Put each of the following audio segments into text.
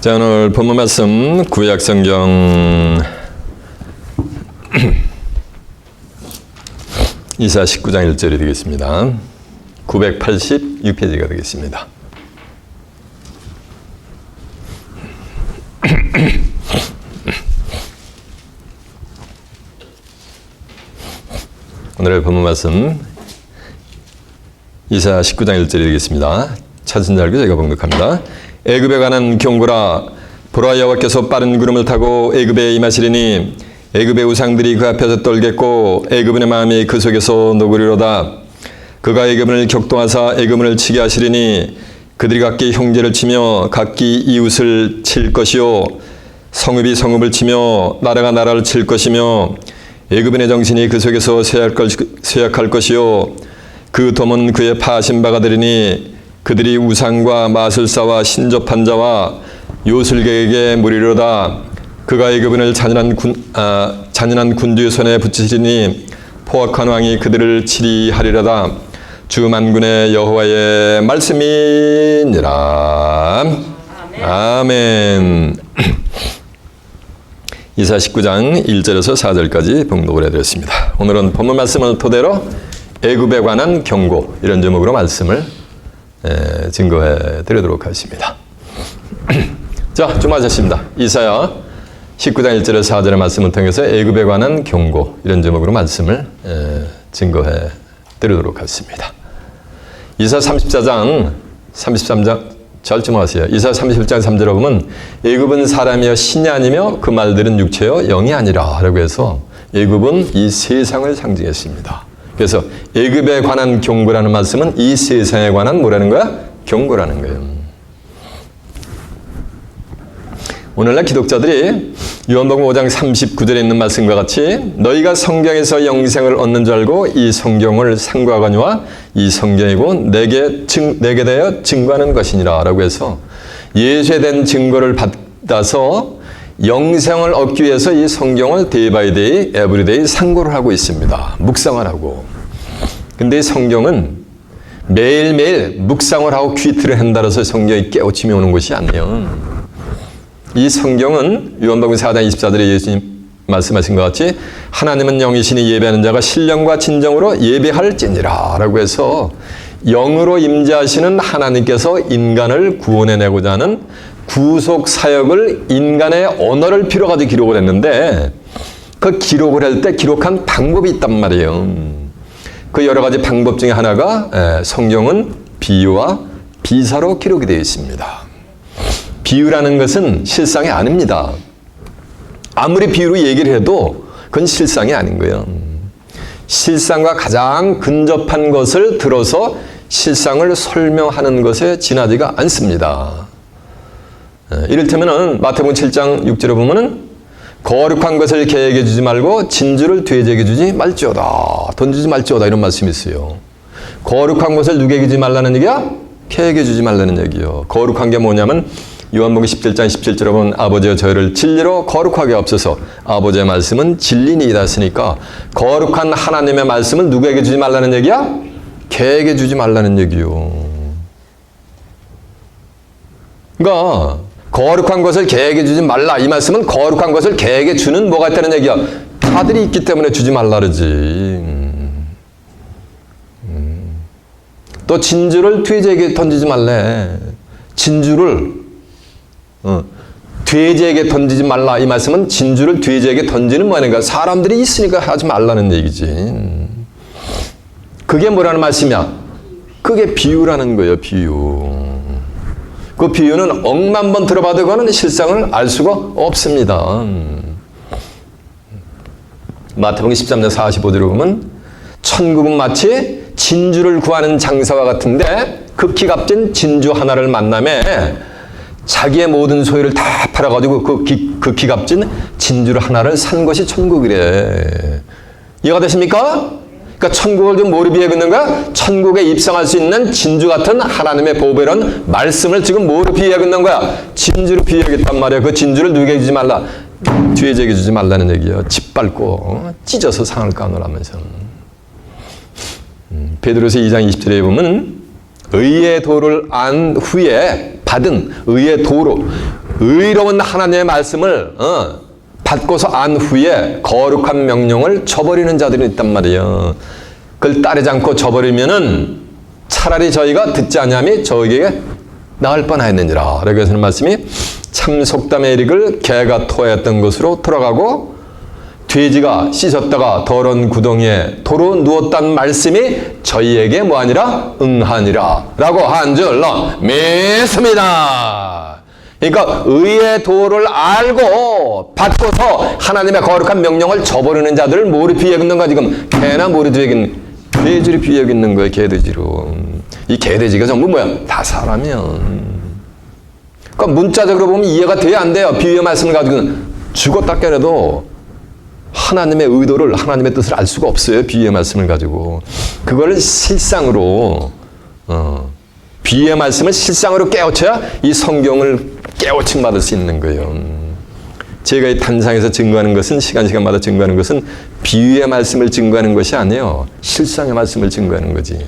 자, 오늘 본문 말씀 구약성경 이사 19장 1절이 되겠습니다. 986페이지가 되겠습니다. 오늘의 본문 말씀 이사 19장 1절이 되겠습니다. 찾은 자 알고 제가 봉독합니다. 애굽에 관한 경고라. 보라, 여호와께서 빠른 구름을 타고 애굽에 임하시리니 애굽의 우상들이 그 앞에서 떨겠고 애굽인의 마음이 그 속에서 녹으리로다. 그가 애굽인을 격동하사 애굽인을 치게 하시리니 그들이 각기 형제를 치며 각기 이웃을 칠 것이요 성읍이 성읍을 치며 나라가 나라를 칠 것이며 애굽인의 정신이 그 속에서 쇠약할 것이요 그 돔은 그의 파하신 바가 되리니 그들이 우상과 마술사와 신접한 자와 요술객에게 무리로다. 그가 애굽인을 잔인한 군주의 손에 붙이시리니 포악한 왕이 그들을 치리하리로다. 주 만군의 여호와의 말씀이니라. 아멘. 이사 19장 1절에서 4절까지 봉독을 해드렸습니다. 오늘은 본문 말씀을 토대로 애굽에 관한 경고, 이런 제목으로 말씀을 증거해 드리도록 하겠습니다. 자, 주목하셨습니다. 이사야 19장 1절에서 4절의 말씀을 통해서 애굽에 관한 경고, 이런 제목으로 말씀을 증거해 드리도록 하겠습니다. 이사 33장 잘 주목하세요. 이사 31장 3절에 보면 애굽은 사람이여 신이 아니며 그 말들은 육체여 영이 아니라 라고 해서 애굽은 이 세상을 상징했습니다. 그래서 애굽에 관한 경고라는 말씀은 이 세상에 관한 뭐라는 거야? 경고라는 거예요. 오늘날 기독자들이 요한복음 5장 39절에 있는 말씀과 같이 너희가 성경에서 영생을 얻는 줄 알고 이 성경을 상고하거니와 이 성경이고 내게 대하여 증거하는 것이니라 라고 해서 예수에 대한 증거를 받아서 영생을 얻기 위해서 이 성경을 데이 바이 데이, 에브리데이 상고를 하고 있습니다. 묵상을 하고. 근데 이 성경은 매일매일 묵상을 하고 퀴트를 한다 해서 성경이 깨우침이 오는 것이 아니에요. 이 성경은 요한복음 4장 24절에 예수님 말씀하신 것 같이 하나님은 영이시니 예배하는 자가 신령과 진정으로 예배할지니라 라고 해서 영으로 임재하시는 하나님께서 인간을 구원해내고자 하는 구속 사역을 인간의 언어를 빌어가지고 기록을 했는데 그 기록을 할 때 기록한 방법이 있단 말이에요. 그 여러 가지 방법 중에 하나가 성경은 비유와 비사로 기록이 되어 있습니다. 비유라는 것은 실상이 아닙니다. 아무리 비유로 얘기를 해도 그건 실상이 아닌 거예요. 실상과 가장 근접한 것을 들어서 실상을 설명하는 것에 지나지가 않습니다. 이를테면 마태복음 7장 6절에 보면은 거룩한 것을 개에게 주지 말고 진주를 돼지에게 주지 말지어다. 던지지 말지어다. 이런 말씀이 있어요. 거룩한 것을 누구에게 주지 말라는 얘기야? 개에게 주지 말라는 얘기요. 거룩한 게 뭐냐면 요한복음 17장 17절에 보면 아버지여 저희를 진리로 거룩하게 없어서 아버지의 말씀은 진리니이다 했으니까 거룩한 하나님의 말씀을 누구에게 주지 말라는 얘기야? 개에게 주지 말라는 얘기요. 그러니까 거룩한 것을 개에게 주지 말라. 이 말씀은 거룩한 것을 개에게 주는 뭐가 있다는 얘기야. 아들이 있기 때문에 주지 말라 그러지. 또 진주를 돼지에게 던지지 말래. 진주를 돼지에게 던지지 말라. 이 말씀은 진주를 돼지에게 던지는 뭐냐니까 사람들이 있으니까 하지 말라는 얘기지. 그게 뭐라는 말씀이야? 그게 비유라는 거예요. 비유. 그 비유는 억만 번 들어봐도 그거는 실상을 알 수가 없습니다. 마태복음 13장 45절에 보면 천국은 마치 진주를 구하는 장사와 같은데 극히 값진 진주 하나를 만남에 자기의 모든 소유를 다 팔아가지고 그 극히 값진 진주 하나를 산 것이 천국이래. 이해가 되십니까? 그러니까 천국을 좀 뭐로 비유하겠는가? 천국에 입성할 수 있는 진주 같은 하나님의 보배로운 말씀을 지금 뭐로 비유하겠는 거야? 진주로 비유하겠단 말이야. 그 진주를 누구에게 주지 말라. 돼지에게 주지 말라는 얘기예요. 짓밟고 찢어서 상을 까놓으라면서. 베드로서 2장 20절에 보면 의의 도를 안 후에 받은 의의 도로 의로운 하나님의 말씀을 받고서 안 후에 거룩한 명령을 저버리는 자들이 있단 말이에요. 그걸 따르지 않고 저버리면은 차라리 저희가 듣지 아니함이 저에게 나을 뻔하였느니라. 라고 하시는 말씀이 참 속담의 일익을 개가 토하였던 것으로 돌아가고 돼지가 씻었다가 더러운 구덩이에 도로 누웠다는 말씀이 저희에게 뭐하니라? 응하니라. 라고 한 줄로 믿습니다. 그러니까 의의 도를 알고 받고서 하나님의 거룩한 명령을 저버리는 자들을 뭐로 비유하겠는가? 지금 개나 뭐로 비유하겠는가? 돼지를 비유하겠는 거예요. 개돼지로. 이 개돼지가 전부 뭐야? 다 사람이야. 그러니까 문자적으로 보면 이해가 돼야 안 돼요. 비유의 말씀을 가지고는 죽었다 깨려도 하나님의 의도를, 하나님의 뜻을 알 수가 없어요. 비유의 말씀을 가지고. 그걸 실상으로 비유의 말씀을 실상으로 깨우쳐야 이 성경을 깨우침 받을 수 있는 거예요. 제가 이 단상에서 증거하는 것은 시간마다 증거하는 것은 비유의 말씀을 증거하는 것이 아니에요. 실상의 말씀을 증거하는 거지.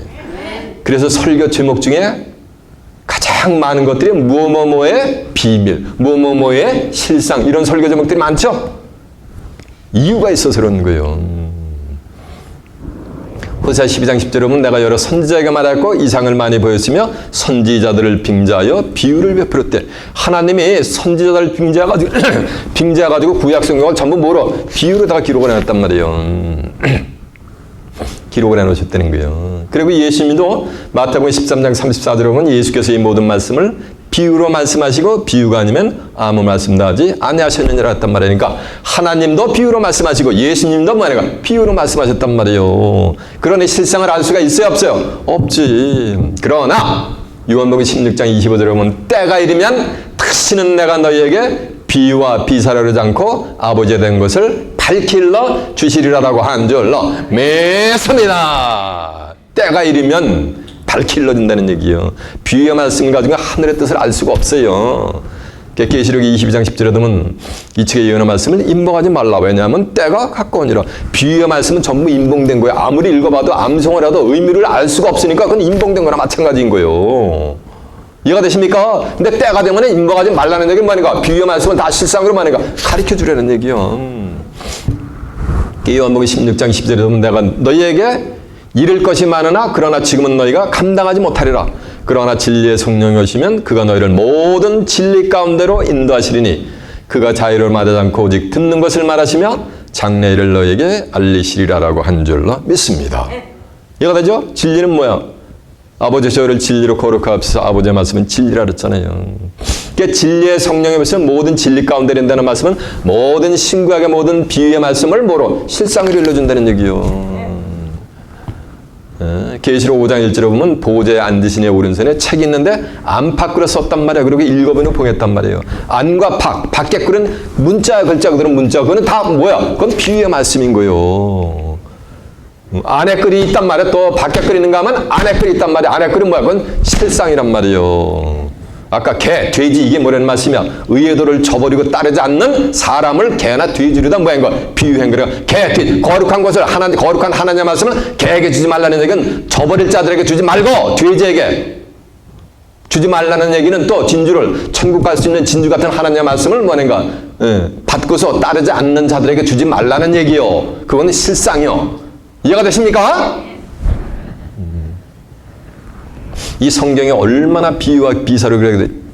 그래서 설교 제목 중에 가장 많은 것들이 뭐뭐뭐의 비밀, 뭐뭐뭐의 실상 이런 설교 제목들이 많죠. 이유가 있어서 그런 거예요. 호세아 12장 10절에 보면 내가 여러 선지자에게 말하였고 이상을 많이 보였으며 선지자들을 빙자하여 비유를 베풀었대. 하나님이 선지자들을 빙자해가지고 구약 성경을 전부 뭐로? 비유로 다 기록을 해놨단 말이에요. 기록을 해놓으셨다는 거예요. 그리고 예수님도 마태복음 13장 34절에 보면 예수께서 이 모든 말씀을 비유로 말씀하시고 비유가 아니면 아무 말씀도 하지 아니하셨느니라 했단 말이에요. 그러니까 하나님도 비유로 말씀하시고 예수님도 뭐냐가 비유로 말씀하셨단 말이에요. 그러니 실상을 알 수가 있어요, 없어요? 없지. 그러나 요한복음 16장 25절에 보면 때가 이르면 다시는 내가 너희에게 비유와 비사를 하지 않고 아버지에 된 것을 밝힐러 주시리라라고 한 줄로 믿습니다. 때가 이르면 밝힐러 준다는 얘기예요. 비유의 말씀을 가지고 하늘의 뜻을 알 수가 없어요. 계시록 22장 10절에 보면 이측에 예언의 말씀을 임봉하지 말라. 왜냐하면 때가 가까우니라. 비유의 말씀은 전부 임봉된 거예요. 아무리 읽어봐도 암송을 해도 의미를 알 수가 없으니까 그건 임봉된 거나 마찬가지인 거예요. 이해가 되십니까? 근데 때가 되면 임봉하지 말라는 얘기는 뭐니까? 비유의 말씀은 다 실상으로 뭐니까? 가르쳐 주라는 얘기예요. 요한복음 16장 10절에 보면 내가 너희에게 이를 것이 많으나 그러나 지금은 너희가 감당하지 못하리라. 그러나 진리의 성령이 오시면 그가 너희를 모든 진리 가운데로 인도하시리니 그가 자유를 말하지 않고 오직 듣는 것을 말하시며 장래일을 너희에게 알리시리라라고 한 줄로 믿습니다. 이해가 되죠? 진리는 뭐야? 아버지 저희를 진리로 거룩하옵소서. 아버지의 말씀은 진리라 그랬잖아요. 그러니까 진리의 성령이 오시면 모든 진리 가운데 된다는 말씀은 모든 신구약의 모든 비유의 말씀을 뭐로? 실상으로 일러준다는 얘기요. 계시록 5장 1절에 보면 보좌에 앉으신 이의 오른손에 책이 있는데 안팎으로 썼단 말이에요. 그리고 읽어보는 봉했단 말이에요. 안과 밖에 끓은 문자 글자 그들은 문자 그거는 다 뭐야? 그건 비유의 말씀인 거예요. 안에 끓이 있단 말이에요. 또 밖에 끓이는가 하면 안에 끓이 있단 말이에요. 안에 끓은 뭐야? 그건 실상이란 말이에요. 아까 개, 돼지 이게 뭐라는 말씀이야? 의의 도를 저버리고 따르지 않는 사람을 개나 돼지로다 뭐인 거 비유한 거예요. 개, 돼지 거룩한 것을 거룩한 하나님의 말씀을 개에게 주지 말라는 얘기는 저버릴 자들에게 주지 말고 돼지에게 주지 말라는 얘기는 또 진주를 천국 갈 수 있는 진주 같은 하나님의 말씀을 뭐인가 받고서 따르지 않는 자들에게 주지 말라는 얘기요. 그거는 실상이요. 이해가 되십니까? 이 성경에 얼마나 비유와 비사로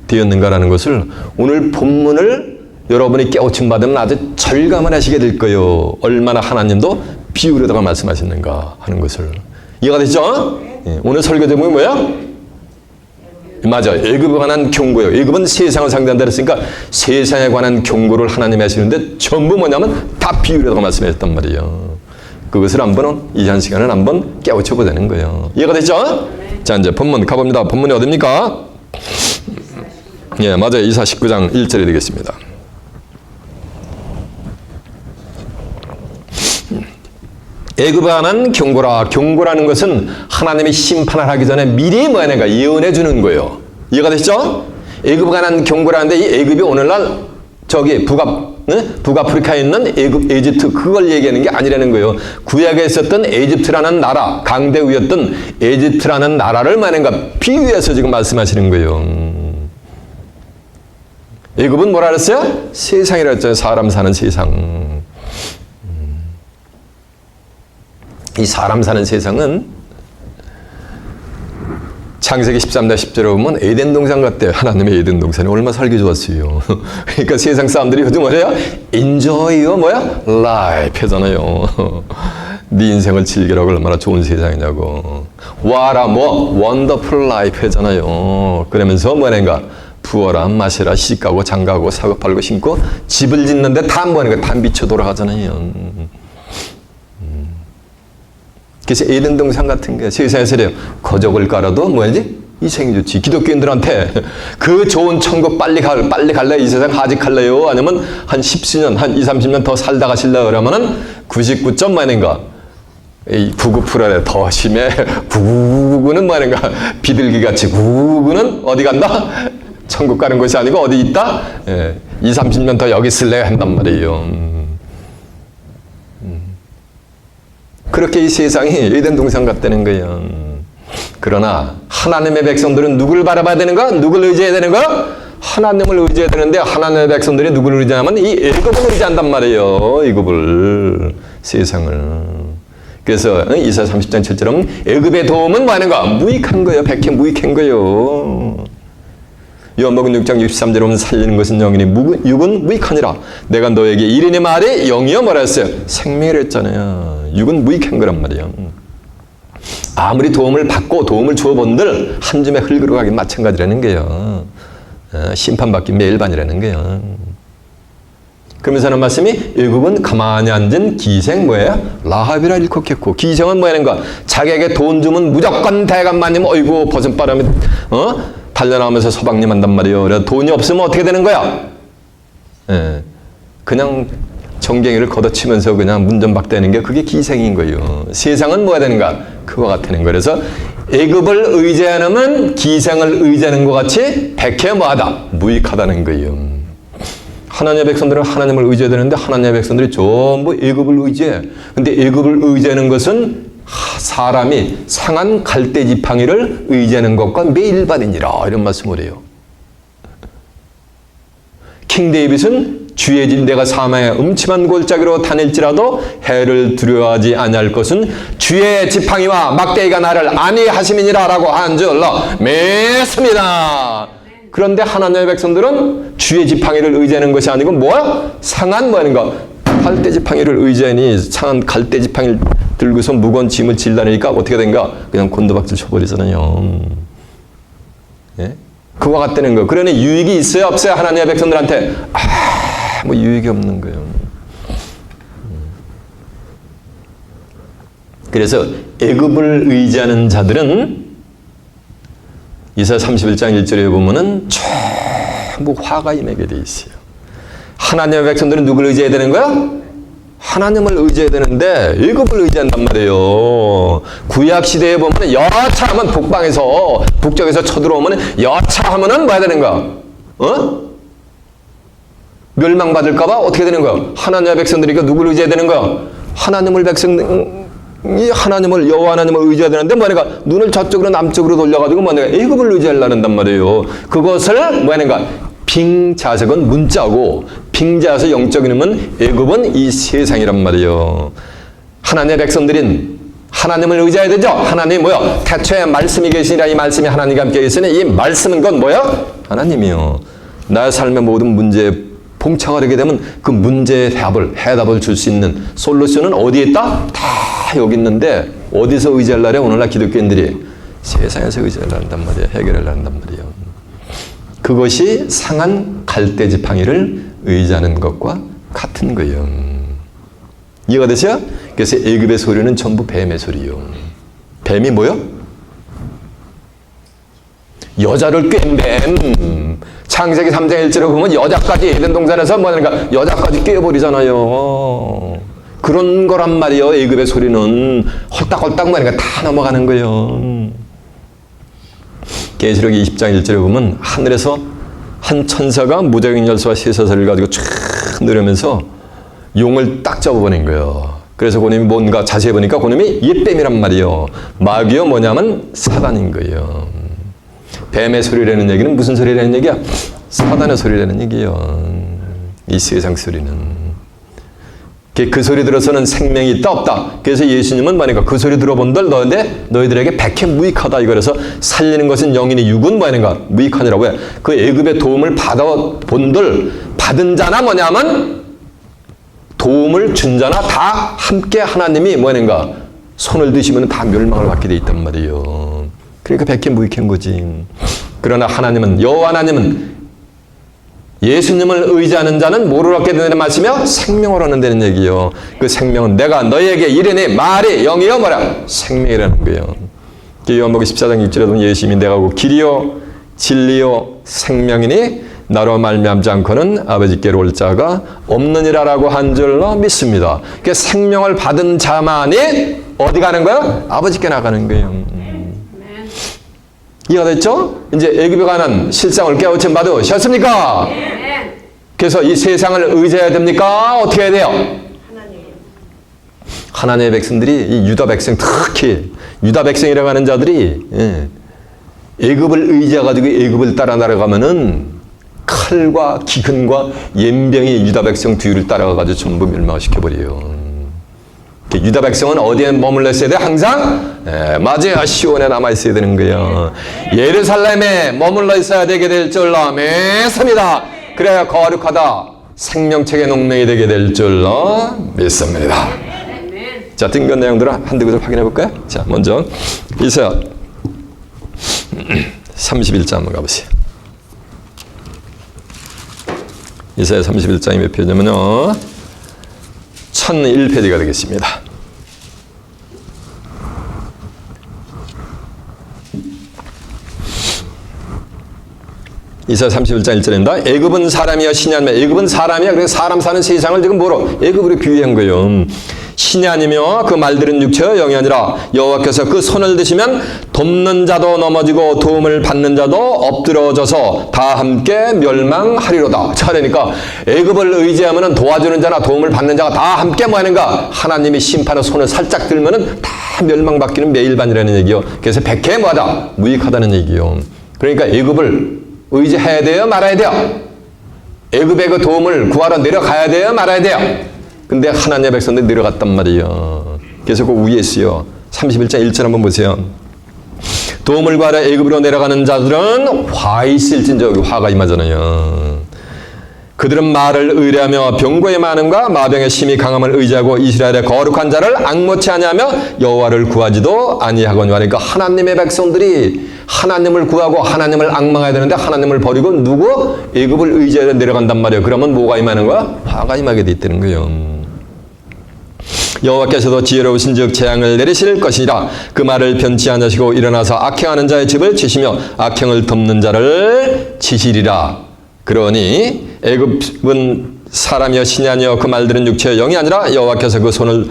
되었는가라는 것을 오늘 본문을 여러분이 깨우침 받으면 아주 절감을 하시게 될 거예요. 얼마나 하나님도 비유로다가 말씀하셨는가 하는 것을. 이해가 되죠? 오늘 설교 제목이 뭐야? 맞아요. 애굽에 관한 경고예요. 애굽은 세상을 상대한다 그랬으니까 세상에 관한 경고를 하나님이 하시는데 전부 뭐냐면 다 비유로다가 말씀하셨단 말이에요. 그것을 한번 이 한 시간을 한번 깨우쳐 보자는 거예요. 이해가 되죠? 자, 이제 본문 가봅니다. 본문이 어딥니까? 예, 맞아요. 이사 19장 1절이 되겠습니다. 애굽에 관한 경고라. 경고라는 것은 하나님이 심판을 하기 전에 미리 뭐냐가 예언해 주는 거예요. 이해가 되시죠? 애굽에 관한 경고라는데 이 애굽이 오늘날 저기 북아프리카에 있는 에집트 그걸 얘기하는 게 아니라는 거예요. 구약에 있었던 에집트라는 나라, 강대국이었던 에집트라는 나라를 말하는가 비유해서 지금 말씀하시는 거예요. 애굽은 뭐라 그랬어요? 세상이라 했잖아요. 사람 사는 세상. 이 사람 사는 세상은 창세기 13장 10절에 보면 에덴 동산 같대요. 하나님의 에덴 동산이 얼마나 살기 좋았어요. 그러니까 세상 사람들이 요즘 뭐래요? Enjoy your 뭐야? Life 하잖아요. 네 인생을 즐기라고 얼마나 좋은 세상이냐고. What a 뭐 wonderful life 하잖아요. 그러면서 뭐냐가 부어라 마시라 시집가고 장가고 사고 팔고 신고 집을 짓는데 다 뭐냐가 다 미쳐 돌아가잖아요. 그래서 에덴 동산 같은 게 세상에서 이래요. 거적을 깔아도 뭐야지? 이 생이 좋지. 기독교인들한테 그 좋은 천국 빨리 갈래? 이 세상 하직할래요? 아니면 한 10수년, 한 20, 30년 더 살다 가실래요? 그러면은 99점 뭐인가? 99%에 더 심해. 99는 뭐인가? 비둘기 같이 99는 어디 간다? 천국 가는 곳이 아니고 어디 있다? 20, 30년 더 여기 있을래? 한단 말이에요. 그렇게 이 세상이 에덴 동산 같다는 거예요. 그러나 하나님의 백성들은 누구를 바라봐야 되는가? 누구를 의지해야 되는가? 하나님을 의지해야 되는데 하나님의 백성들이 누구를 의지하면 이 애굽을 의지한단 말이에요. 애굽을, 세상을. 그래서 이사 30장 7절은 애굽의 도움은 뭐 하는가? 무익한 거예요. 백해 무익한 거예요. 요한복음 6장 63절에 보면 살리는 것은 영이니 육은 무익하니라. 내가 너에게 이르니 말이 영이여 뭐라 했어요? 생명이라 했잖아요. 육은 무익한 거란 말이에요. 아무리 도움을 받고 도움을 주어본들 한 줌의 흙으로 가긴 마찬가지라는 거예요. 심판받기 매일반이라는 거예요. 그러면서 하는 말씀이 애굽은 가만히 앉은 기생 뭐예요? 라합이라 일컫겠고 기생은 뭐하는가? 자기에게 돈 주면 무조건 대감마님 어이구 버선바람이 달려나오면서 서방님 한단 말이에요. 그래서 돈이 없으면 어떻게 되는 거야? 그냥 정갱이를 걷어치면서 그냥 문전박대하는 게 그게 기생인 거예요. 세상은 뭐가 되는가? 그와 같다는 거예요. 그래서 애굽을 의지하는 기생을 의지하는 것 같이 백해 뭐하다? 무익하다는 거예요. 하나님의 백성들은 하나님을 의지해야 되는데 하나님의 백성들이 전부 애굽을 의지해. 근데 애굽을 의지하는 것은 사람이 상한 갈대지팡이를 의지하는 것과 매일반이니라 이런 말씀을 해요. 킹 데이빗은 주의 진 내가 사망의 음침한 골짜기로 다닐지라도 해를 두려워하지 아니할 것은 주의 지팡이와 막대기가 나를 안위하심이니라 라고 한 줄로 믿습니다. 그런데 하나님의 백성들은 주의 지팡이를 의지하는 것이 아니고 뭐야? 상한 뭐하는가? 갈대지팡이를 의지하니 상한 갈대지팡이를 들고서 무거운 짐을 질다니까 어떻게 된가? 그냥 곤두박질 쳐버리잖아요. 예? 그와 같다는 거. 그러니 유익이 있어요? 없어요? 하나님의 백성들한테? 뭐 유익이 없는 거예요. 그래서 애굽을 의지하는 자들은 이사야 31장 1절에 보면은 전부 화가 임하게 돼 있어요. 하나님의 백성들은 누구를 의지해야 되는 거야? 하나님을 의지해야 되는데 애굽을 의지한단 말이에요. 구약 시대에 보면 여차하면 북방에서 북쪽에서 쳐들어오면 여차하면은 뭐 해야 되는 거야? 멸망받을까봐 어떻게 되는 거야? 하나님의 백성들이니까 누구를 의지해야 되는 거야? 하나님을 여호와 하나님을 의지해야 되는데 뭐냐가 눈을 저쪽으로 남쪽으로 돌려가지고 뭐냐가 애굽을 의지하려는단 말이에요. 그것을 뭐냐가 빙자석은 문자고 빙자석 영적인 의미는 애굽은 이 세상이란 말이에요. 하나님의 백성들인 하나님을 의지해야 되죠. 하나님이 뭐요? 태초에 말씀이 계시니라 이 말씀이 하나님과 함께 계시니 이 말씀은 건 뭐요? 하나님이요. 나의 삶의 모든 문제에 봉착을 하게 되면 그 문제의 해답을 줄 수 있는 솔루션은 어디에 있다? 다 여기 있는데 어디서 의지하려래? 오늘날 기독교인들이 세상에서 의지하려단 말이에요. 해결하려단 말이에요. 그것이 상한 갈대지팡이를 의지하는 것과 같은 거예요. 이해가 되세요? 그래서 애굽의 소리는 전부 뱀의 소리요. 뱀이 뭐요? 여자를 꿰는 뱀. 창세기 3장 1절에 보면 여자까지 에덴 동산에서 뭐하는가? 여자까지 꿰어버리잖아요. 그런 거란 말이에요. 애굽의 소리는 헐딱헐딱 뭐하는가? 다 넘어가는 거예요. 계시록 20장 1절에 보면 하늘에서 한 천사가 무적인 열쇠와 쇠사슬을 가지고 쫙 누르면서 용을 딱 잡아버린 거예요. 그래서 그놈이 뭔가 자세히 보니까 그놈이 옛뱀이란 말이에요. 마귀요 뭐냐면 사단인 거예요. 뱀의 소리라는 얘기는 무슨 소리라는 얘기야? 사단의 소리라는 얘기예요. 이 세상 소리는. 그 소리 들어서는 생명이 있다 없다. 그래서 예수님은 뭐니까 그 소리 들어본들 너희들에게 백해 무익하다. 이거라서 살리는 것은 영이니 육은 뭐니까 무익하니라고 해. 그 애굽의 도움을 받아본들 받은 자나 뭐냐면 도움을 준 자나 다 함께 하나님이 뭐는가 손을 드시면 다 멸망을 받게 돼 있단 말이에요. 그러니까 백해 무익한 거지. 그러나 하나님은 여호와 하나님은 예수님을 의지하는 자는 뭐를 얻게 된다는 말씀이요? 생명을 얻는다는 얘기요. 그 생명은 내가 너희에게 이르니 말이 영이요 뭐라? 생명이라는 거예요. 요한복음 14장 6절에 보면 예수님이 내가 그 길이요 진리요 생명이니 나로 말미암지 않고는 아버지께로 올 자가 없느니라라고 한 줄로 믿습니다. 그 생명을 받은 자만이 어디 가는 거예요? 아버지께 나가는 거예요. 이해가 됐죠? 이제 애굽에 관한 실상을 깨우침 받으셨습니까? 그래서 이 세상을 의지해야 됩니까? 어떻게 해야 돼요? 하나님의 백성들이 이 유다 백성 특히 유다 백성이라고 하는 자들이 애굽을 의지해가지고 애굽을 따라 날아가면은 칼과 기근과 연병이 유다 백성 뒤를 따라가가지고 전부 멸망시켜버려요. 유다 백성은 어디에 머물러 있어야 돼? 항상 맞아요. 시온에 남아 있어야 되는 거예요. 예루살렘에 머물러 있어야 되게 될 줄로 믿습니다. 그래야 거룩하다 생명책의 농맹이 되게 될 줄로 믿습니다. 자, 등건 내용들을 한두 구절 확인해 볼까요? 자, 먼저 이사야 31장 한번 가보세요. 이사야 31장이 몇 페이지냐면요 1001페이지가 되겠습니다. 이사야 31장 1절입니다. 애굽은 사람이여 신이 아니며 애굽은 사람이야. 그래서 사람 사는 세상을 지금 뭐로? 애굽으로 비유한 거예요. 신이 아니며 그 말들은 육체여 영이 아니라 여호와께서 그 손을 드시면 돕는 자도 넘어지고 도움을 받는 자도 엎드러져서 다 함께 멸망하리로다. 자, 그러니까 애굽을 의지하면 도와주는 자나 도움을 받는 자가 다 함께 뭐 하는가? 하나님이 심판의 손을 살짝 들면은 다 멸망받기는 매일반이라는 얘기요. 그래서 백해 뭐하다? 무익하다는 얘기요. 그러니까 애굽을 의지해야 돼요? 말아야 돼요? 애굽의 그 도움을 구하러 내려가야 돼요? 말아야 돼요? 근데 하나님의 백성들이 내려갔단 말이에요. 그래서 그 위에 있어요. 31장 1절 한번 보세요. 도움을 구하러 애굽으로 내려가는 자들은 화 있을진저. 여기 화가 임하잖아요. 그들은 말을 의뢰하며 병고의 많음과 마병의 심히 강함을 의지하고 이스라엘의 거룩한 자를 앙모치 아니하며 여호와를 구하지도 아니하거니와. 그러니까 하나님의 백성들이 하나님을 구하고 하나님을 앙망해야 되는데 하나님을 버리고 누구? 애굽을 의지해서 내려간단 말이에요. 그러면 뭐가 임하는 거야? 화가 임하게 돼 있다는 거예요. 여호와께서도 지혜로우신 즉 재앙을 내리실 것이라. 그 말을 변치 않으시고 일어나서 악행하는 자의 집을 치시며 악행을 덮는 자를 치시리라. 그러니 애굽은 사람이여 신이 아니여 그 말들은 육체의 영이 아니라 여호와께서 그 손을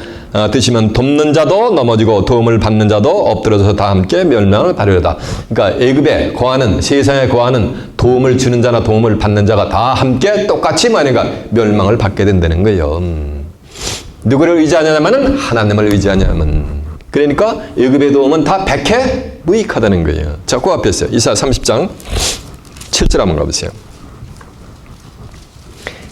드시면 돕는 자도 넘어지고 도움을 받는 자도 엎드려서 다 함께 멸망을 받으려다. 그러니까 애굽에 거하는 세상에 거하는 도움을 주는 자나 도움을 받는 자가 다 함께 똑같이 뭐니까 멸망을 받게 된다는 거예요. 누구를 의지하냐면은 하나님을 의지하냐면. 그러니까 애굽의 도움은 다 백해 무익하다는 거예요. 자, 그 앞에 있어요. 이사야 30장 7절 한번 가보세요.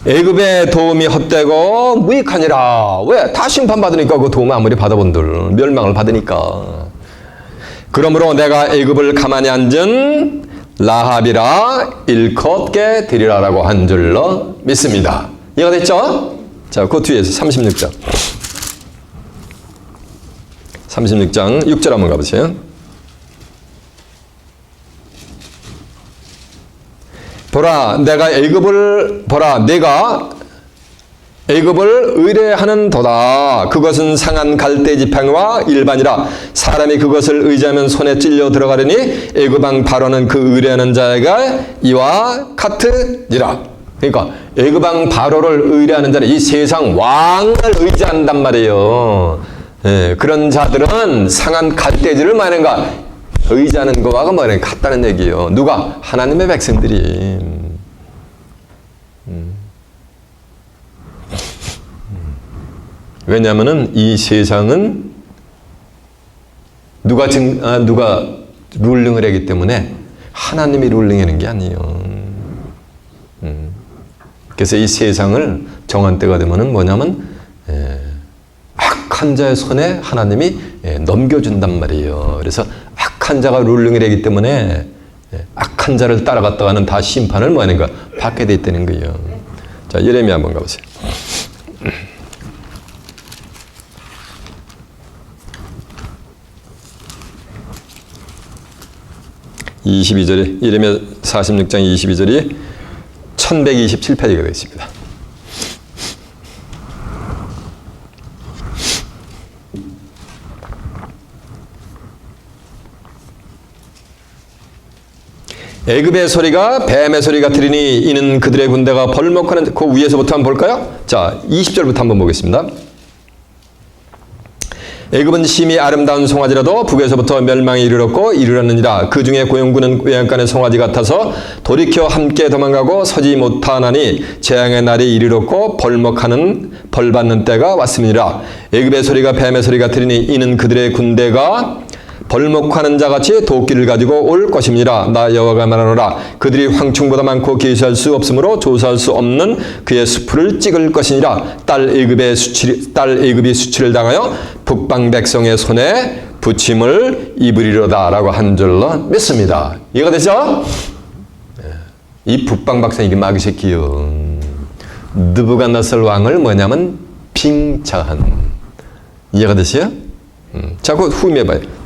애굽의 도움이 헛되고 무익하니라. 왜? 다 심판받으니까 그 도움 아무리 받아본들 멸망을 받으니까. 그러므로 내가 애굽을 가만히 앉은 라합이라 일컫게 되리라라고 한 줄로 믿습니다. 이해가 됐죠? 자, 그 뒤에서 36장 6절 한번 가보세요. 내가 애굽을 의뢰하는도다. 그것은 상한 갈대 지팡이와 일반이라. 사람이 그것을 의지하면 손에 찔려 들어가려니 애굽 왕 바로는 그 의뢰하는 자가 이와 같으니라. 그러니까 애굽 왕 바로를 의뢰하는 자는 이 세상 왕을 의지한단 말이에요. 그런 자들은 상한 갈대질을 말하는가? 의지하는 거와 뭐냐 같다는 얘기예요. 누가? 하나님의 백성들이. 왜냐하면은 이 세상은 누가 룰링을 하기 때문에 하나님이 룰링하는 게 아니에요. 그래서 이 세상을 정한 때가 되면은 뭐냐면 악한 자의 손에 하나님이 넘겨준단 말이에요. 그래서 악한 자가 룰링이 되기 때문에 악한 자를 따라갔다가는 다 심판을 뭐 하는가 받게 돼 있다는 거예요. 자, 예레미야 한번 가보세요. 22절이 예레미야 46장 22절이 1127페이지가 되어 있습니다. 애굽의 소리가 뱀의 소리 같으리니 이는 그들의 군대가 벌목하는 그 위에서부터 한번 볼까요? 자, 20절부터 한번 보겠습니다. 애굽은 심히 아름다운 송아지라도 북에서부터 멸망이 이르렀고 이르렀느니라. 그 중에 고용군은 외양간의 송아지 같아서 돌이켜 함께 도망가고 서지 못하나니 재앙의 날이 이르렀고 벌 받는 때가 왔음이니라. 애굽의 소리가 뱀의 소리 같으리니 이는 그들의 군대가 벌목하는 자같이 도끼를 가지고 올 것입니다. 나 여호와가 말하노라. 그들이 황충보다 많고 계수할 수 없으므로 조사할 수 없는 그의 수풀을 찍을 것이니라. 딸 애굽이 수치를 당하여 북방 백성의 손에 부침을 입으리로다 라고 한 줄로 믿습니다. 이해가 되죠? 이 북방 백성 이게 마귀 새끼요. 느부갓네살 왕을 뭐냐면 빙자한. 이해가 되세요? 자, 그 후임해봐요.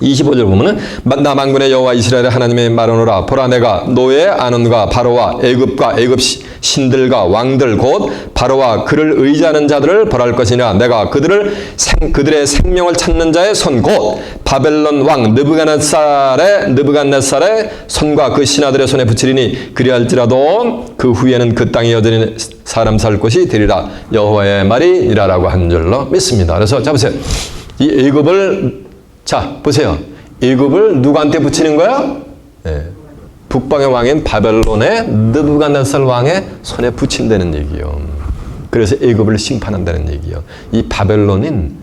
25절 보면은 나 만군의 여호와 이스라엘의 하나님의 말하노라. 보라, 내가 노예 아논과 바로와 애굽과 애굽 신들과 왕들 곧 바로와 그를 의지하는 자들을 벌할 것이냐. 내가 그들의 생명을 찾는 자의 손 곧 바벨론 왕 느부갓네살의 손과 그 신하들의 손에 붙이리니 그리할지라도 그 후에는 그 땅에 여전히 사람 살 곳이 되리라. 여호와의 말이니라라고 한 줄로 믿습니다. 그래서 자 보세요. 이 애굽을 자, 보세요. 애굽을 누구한테 붙이는 거야? 북방의 왕인 바벨론의 느부갓네살 왕의 손에 붙인다는 얘기요. 그래서 애굽을 심판한다는 얘기요. 이 바벨론인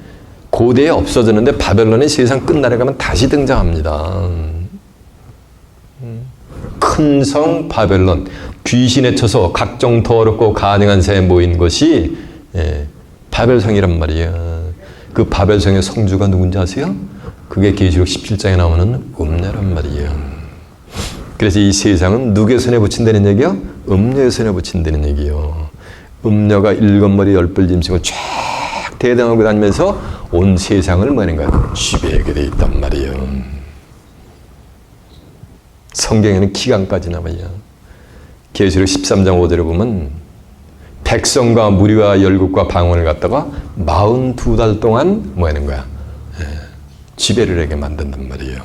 고대에 없어졌는데 바벨론이 세상 끝날에 가면 다시 등장합니다. 큰 성 바벨론, 귀신에 쳐서 각종 더럽고 가증한 새에 모인 것이 바벨성이란 말이에요. 그 바벨성의 성주가 누군지 아세요? 그게 계시록 17장에 나오는 음녀란 말이에요. 그래서 이 세상은 누구의 손에 붙인다는 얘기요? 음녀의 손에 붙인다는 얘기요. 음녀가 7머리 10뿔 짐승을 쫙 대당하고 다니면서 온 세상을 뭐하는가 지배하게 돼 있단 말이에요. 성경에는 기간까지 나와요. 계시록 13장 5절에 보면 백성과 무리와 열국과 방언을 갖다가 42달 동안 뭐하는 거야? 지배를 하게 만든단 말이에요.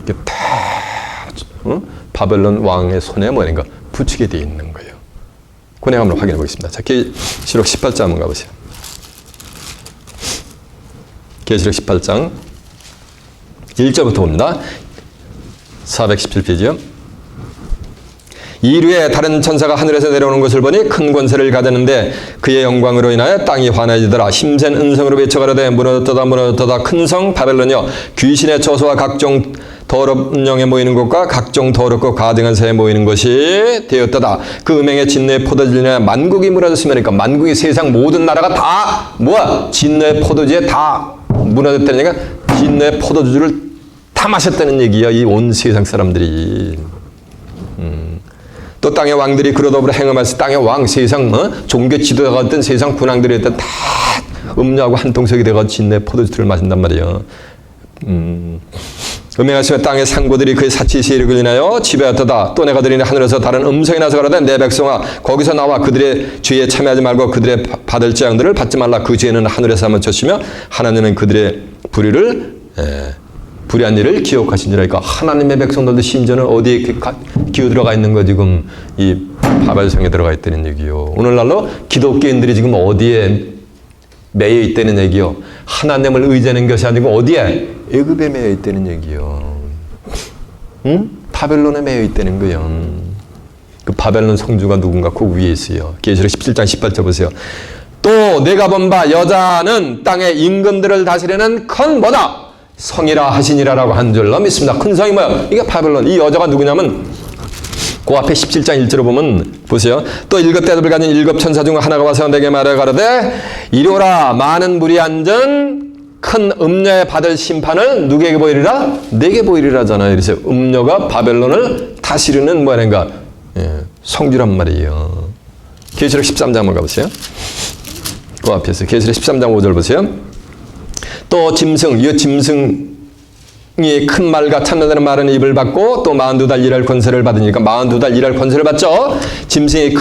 이게 다 바벨론 왕의 손에 뭐하는가 붙이게 되어 있는 거예요. 그 내용 한번 확인해 보겠습니다. 자, 계시록 18장 한번 가보세요. 계시록 18장 1절부터 봅니다. 417페이지요. 이르에 다른 천사가 하늘에서 내려오는 것을 보니 큰 권세를 가졌는데 그의 영광으로 인하여 땅이 환해지더라. 힘센 음성으로 외쳐가라되 무너졌도다 큰 성 바벨론이여 귀신의 처소와 각종 더럽은 영에 모이는 곳과 각종 더럽고 가증한 새에 모이는 것이 되었도다. 그 음행의 진노의 포도주를 인하여 만국이 무너졌으면 그러니까 만국이 세상 모든 나라가 다 뭐야? 진노의 포도주에 다 무너졌다는 얘기가 진노의 포도주를 다 마셨다는 얘기야. 이 온 세상 사람들이. 또 땅의 왕들이 그로 더불어 행음하여서 땅의 왕 세상 종교 지도자가 어떤 세상 군왕들이 다 음료하고 한 통속이 되어서 진노의 포도주를 마신단 말이에요. 음행하시며 땅의 상고들이 그의 사치 세력을 인하여 지배하였도다. 또 내가 들으니 하늘에서 다른 음성이 나서 가라되 내 백성아 거기서 나와 그들의 죄에 참여하지 말고 그들의 받을 재앙들을 받지 말라. 그 죄는 하늘에서 한번 쳤으며 하나님은 그들의 불의한 일을 기억하신지라. 그러니까 하나님의 백성들도 심지어는 어디에 기어들어가 있는 거 지금 이 바벨성에 들어가 있다는 얘기요. 오늘날로 기독교인들이 지금 어디에 매여 있다는 얘기요. 하나님을 의지하는 것이 아니고 어디에? 애굽에 매여 있다는 얘기요. 응? 바벨론에 매여 있다는 거예요. 그 바벨론 성주가 누군가 그 위에 있어요. 계시록 17장 18절 보세요. 또 내가 본 바 여자는 땅의 임금들을 다스리는 큰 뭐다? 성이라 하시니라라고 한 줄로 믿습니다. 큰 성이 뭐야? 이게 바벨론. 이 여자가 누구냐면 그 앞에 17장 1절을 보면 보세요. 또 일곱 대접을 가진 일곱 천사 중 하나가 와서 내게 말하여 가로되 이리 오라. 많은 물이 앉은 큰 음녀에 받을 심판을 누구에게 보이리라? 내게 보이리라잖아요. 그래서 음녀가 바벨론을 다스리는 뭐라는가? 성주란 말이에요. 계시록 13장 한번 가보세요. 그 앞에서 계시록 13장 5절 보세요. 또 짐승, 이 짐승이 큰 말과 참나다는 말은 입을 받고 또 42달 일할 권세를 받으니까 42달 일할 권세를 받죠. 짐승이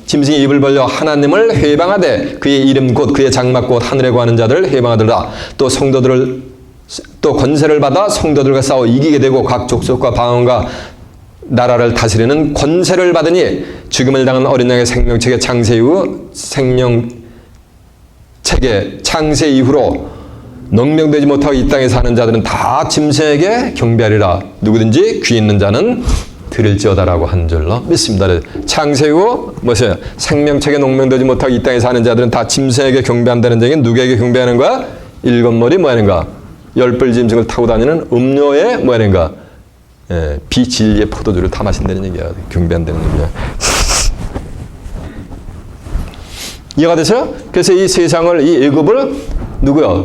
짐승이 입을 벌려 하나님을 회방하되 그의 이름 곧 그의 장막 곧 하늘에 거하는 자들을 회방하더라. 또 성도들을 또 권세를 받아 성도들과 싸워 이기게 되고 각 족속과 방언과 나라를 다스리는 권세를 받으니 죽음을 당한 어린 양의 생명책의 창세 이후로 농명되지 못하고 이 땅에 사는 자들은 다 짐승에게 경배하리라. 누구든지 귀 있는 자는 들을지어다라고 한 줄로 믿습니다. 창세 후 뭐세요? 생명책에 농명되지 못하고 이 땅에 사는 자들은 다 짐승에게 경배한다는 얘기는 누구에게 경배하는 거야? 일곱 머리 뭐 하는가? 열불 짐승을 타고 다니는 음료의 뭐 하는가? 비진리의 포도주를 다 마신다는 얘기야. 경배한다는 얘기야. 이해가 되세요? 그래서 이 세상을, 이 애굽을 누구야?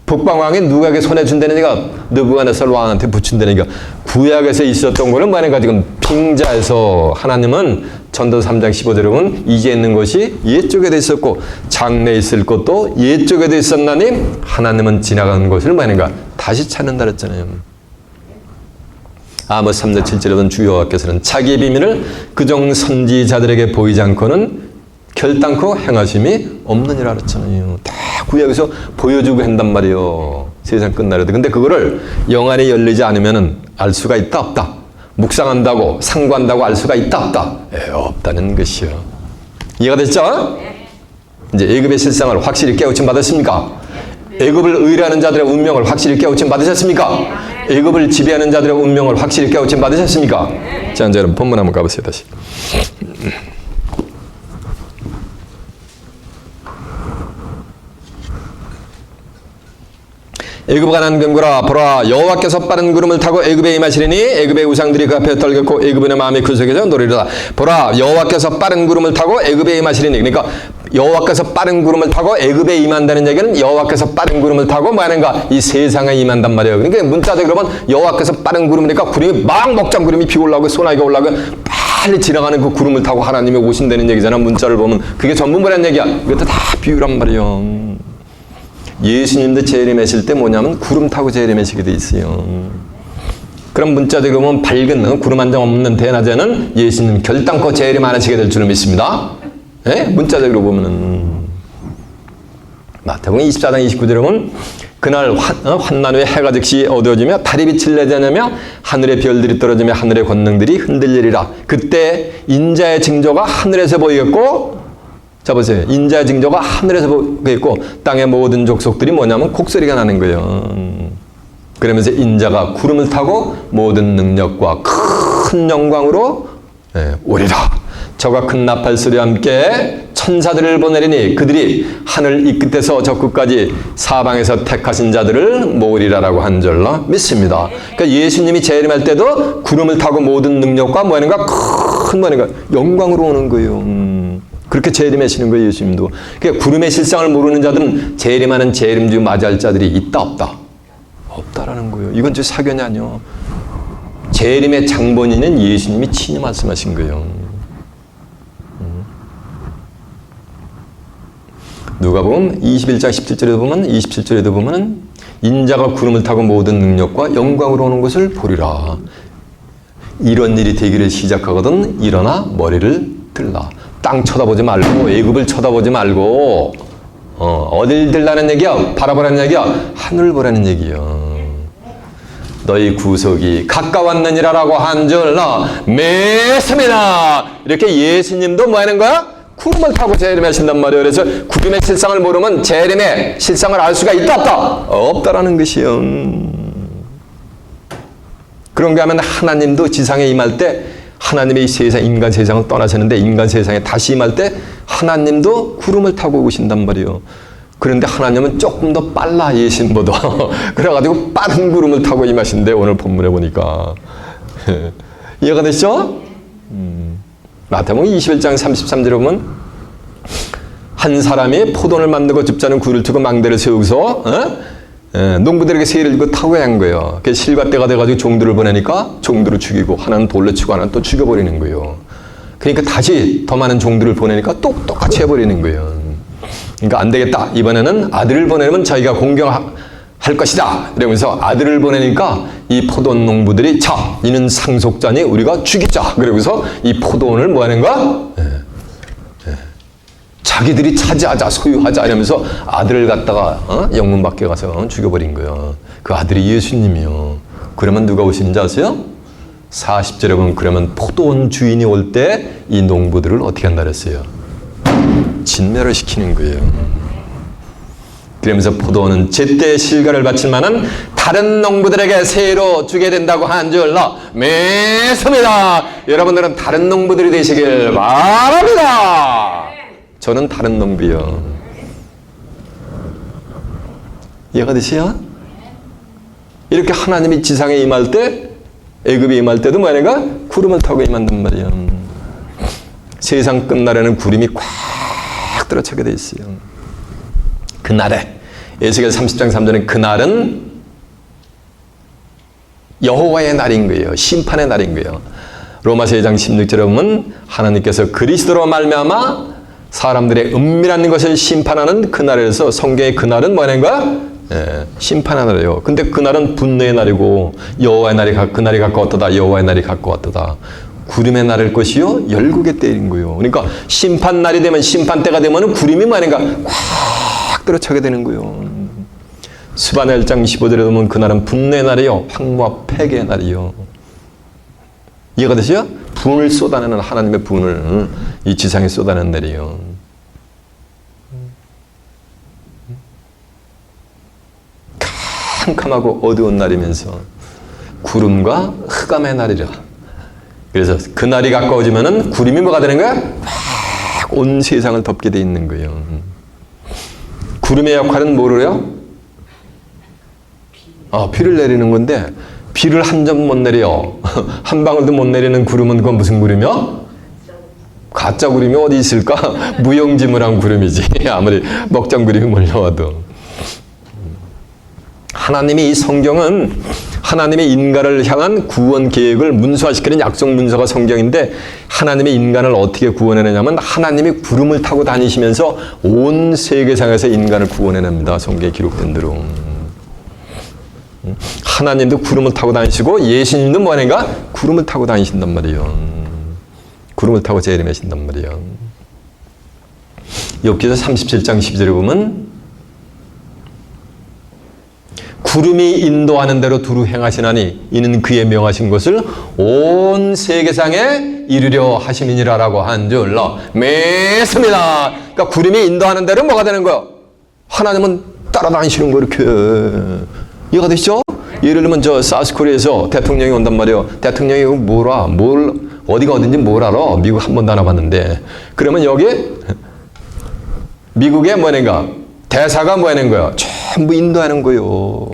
북방왕이 누구에게 손에 준다는 얘기가 느부갓네살 왕한테 붙인다는 얘기가 구약에서 있었던 거는 뭐냐면 지금 빙자에서 하나님은 전도 3장 15절에 보면 이제 있는 것이 옛쪽에도 있었고 장래에 있을 것도 옛쪽에도 있었나니 하나님은 지나간 것을 뭐냐면 다시 찾는다 그랬잖아요. 아모스 3장 7절에 보면 주 여호와께서는 자기의 비밀을 그종 선지자들에게 보이지 않고는 결단코 행하심이 없느니라 그랬잖아요. 다 구약에서 보여주고 한단 말이에요. 세상 끝나려도. 근데 그거를 영안이 열리지 않으면 알 수가 있다 없다. 묵상한다고 상고한다고 알 수가 있다 없다. 없다는 것이요. 이해가 됐죠? 이제 애굽의 실상을 확실히 깨우침 받았습니까? 애굽을 의뢰하는 자들의 운명을 확실히 깨우침 받으셨습니까? 애굽을 지배하는 자들의 운명을 확실히 깨우침 받으셨습니까? 자, 이제 여러분 본문 한번 가보세요. 다시. 애굽에 관한 경고라. 보라 여호와께서 빠른 구름을 타고 애굽에 임하시리니 애굽의 우상들이 그 앞에 떨겠고 애굽인의 마음이 그 속에서 노리리라. 보라 여호와께서 빠른 구름을 타고 애굽에 임하시리니. 그러니까 여호와께서 빠른 구름을 타고 애굽에 임한다는 얘기는 여호와께서 빠른 구름을 타고 뭐 하는가? 이 세상에 임한단 말이에요. 그러니까 문자적으로 보면 여호와께서 빠른 구름이니까 구름이 막 먹장 구름이 비 올라오고 소나기가 올라오고 빨리 지나가는 그 구름을 타고 하나님이 오신다는 얘기잖아. 문자를 보면 그게 전부 뭐란 얘기야? 이것도 다 비유란 말이에요. 예수님도 재림하실 때 뭐냐면 구름 타고 재림하시게 돼 있어요. 그럼 문자적으로 보면 밝은 구름 한 점 없는 대낮에는 예수님 결단코 재림 안 하시게 될 줄을 믿습니다. 예? 문자적으로 보면은 마태복음 24장 29절에 보면 그날 환난 후에 해가 즉시 어두워지며 달이 빛을 내지 않으며 하늘의 별들이 떨어지며 하늘의 권능들이 흔들리리라. 그때 인자의 징조가 하늘에서 보이겠고 자 보세요. 인자의 징조가 하늘에서 보이겠고 땅의 모든 족속들이 뭐냐면 곡소리가 나는 거예요. 그러면서 인자가 구름을 타고 모든 능력과 큰 영광으로 오리라. 저가 큰 나팔 소리와 함께 천사들을 보내리니 그들이 하늘 이 끝에서 저 끝까지 사방에서 택하신 자들을 모으리라라고 한 줄로 믿습니다. 그러니까 예수님이 재림할 때도 구름을 타고 모든 능력과 뭐하는가 큰 뭐하는가 영광으로 오는 거예요. 그렇게 재림하시는 거예요, 예수님도. 그러니까 구름의 실상을 모르는 자들은 재림하는 재림주 맞이할 자들이 있다 없다? 없다라는 거예요. 이건 저 사견이 아니요. 재림의 장본인은 예수님이 친히 말씀하신 거예요. 누가복음 21장 17절에도 보면 27절에도 보면 인자가 구름을 타고 모든 능력과 영광으로 오는 것을 보리라. 이런 일이 되기를 시작하거든 일어나 머리를 들라. 땅 쳐다보지 말고 애굽을 쳐다보지 말고 어딜 들라는 얘기야? 바라보라는 얘기야? 하늘 보라는 얘기야. 너희 구속이 가까웠느니라라고 한 줄 나 믿습니다. 이렇게 예수님도 뭐 하는 거야? 구름을 타고 재림하신단 말이에요. 그래서 구름의 실상을 모르면 재림의 실상을 알 수가 있다 없다? 없다라는 것이요. 그런가 하면 하나님도 지상에 임할 때 하나님의 세상, 인간 세상을 떠나셨는데 인간 세상에 다시 임할 때 하나님도 구름을 타고 오신단 말이에요. 그런데 하나님은 조금 더 빨라 예수님보다. 그래가지고 빠른 구름을 타고 임하신데 오늘 본문에 보니까 이해가 되시죠? 마태복음 21장 33절에 보면 한 사람이 포도를 만들고 줍자는 굴을 트고 망대를 세우고서 농부들에게 세를 주고 타고 한 거예요. 그래서 실과 때가 돼가지고 종들을 보내니까 종들을 죽이고 하나는 돌로 치고 하나는 또 죽여버리는 거예요. 그러니까 다시 더 많은 종들을 보내니까 또 똑같이 해버리는 거예요. 그러니까 안 되겠다. 이번에는 아들을 보내면 저희가 공경할 것이다. 이러면서 아들을 보내니까 이 포도원 농부들이 자, 이는 상속자니 우리가 죽이자. 그러면서 이 포도원을 뭐 하는 거야? 자기들이 차지하자, 소유하자 이러면서 아들을 갖다가 영문 밖에 가서 죽여버린 거예요. 그 아들이 예수님이요. 그러면 누가 오시는지 아세요? 40절에 보면 그러면 포도원 주인이 올 때 이 농부들을 어떻게 한다 그랬어요? 진멸을 시키는 거예요. 그러면서 포도원은 제때 실과를 바칠 만한 다른 농부들에게 세로 주게 된다고 한 줄로 믿습니다. 여러분들은 다른 농부들이 되시길 바랍니다. 저는 다른 농부요. 이해가 되세요? 이렇게 하나님이 지상에 임할 때, 애굽에 임할 때도 뭐냐가 구름을 타고 임한단 말이에요. 세상 끝날에는 구름이 꽉 들어차게 돼 있어요. 그날에 에스겔 30장 3절은 그날은 여호와의 날인 거예요. 심판의 날인 거예요. 로마서 2장 16절에 보면 하나님께서 그리스도로 말미암아 사람들의 은밀한 것을 심판하는 그날에서 성경의 그날은 뭐라는 거야? 심판의 날이에요. 근데 그날은 분노의 날이고 여호와의 날이 그날이 가까웠다. 여호와의 날이 가까웠다. 구름의 날일 것이요 열국의 때인 거예요. 그러니까 심판 날이 되면 심판 때가 되면 구름이 뭐라는가 꽉 들어차게 되는 거예요. 스바냐 1장 15절에 보면 그날은 분노의 날이요 황무와 폐괴의 날이요. 이해가 되시죠? 분을 쏟아내는 하나님의 분을 이 지상에 쏟아내는 날이요. 캄캄하고 어두운 날이면서 구름과 흑암의 날이라. 그래서 그 날이 가까워지면은 구름이 뭐가 되는 거야? 온 세상을 덮게 돼 있는 거예요. 구름의 역할은 뭐를 해요? 비를 내리는 건데 비를 한 점 못 내려. 한 방울도 못 내리는 구름은 그건 무슨 구름이야? 가짜 구름이 어디 있을까? 무용지물한 구름이지. 아무리 먹장 구름이 몰려와도. 하나님이 이 성경은 하나님의 인간을 향한 구원 계획을 문서화시키는 약속 문서가 성경인데 하나님의 인간을 어떻게 구원해내냐면 하나님이 구름을 타고 다니시면서 온 세계상에서 인간을 구원해냅니다. 성경에 기록된 대로. 하나님도 구름을 타고 다니시고 예수님도 뭐하는가? 구름을 타고 다니신단 말이에요. 구름을 타고 재림하신단 말이에요. 욥기서 37장 12절에 보면 구름이 인도하는 대로 두루 행하시나니 이는 그의 명하신 것을 온 세계상에 이루려 하심이니라라고 한 줄로 믿습니다. 그러니까 구름이 인도하는 대로 뭐가 되는 거예요? 하나님은 따라다니시는 거 이렇게. 이해가 되시죠? 예를 들면 저 사우스코리아에서 대통령이 온단 말이에요. 대통령이 어디가 어딘지 뭘 알아? 미국 한 번도 안 와봤는데. 그러면 여기 미국의 뭐냐가 대사가 뭐 하는 거야? 전부 인도하는 거예요.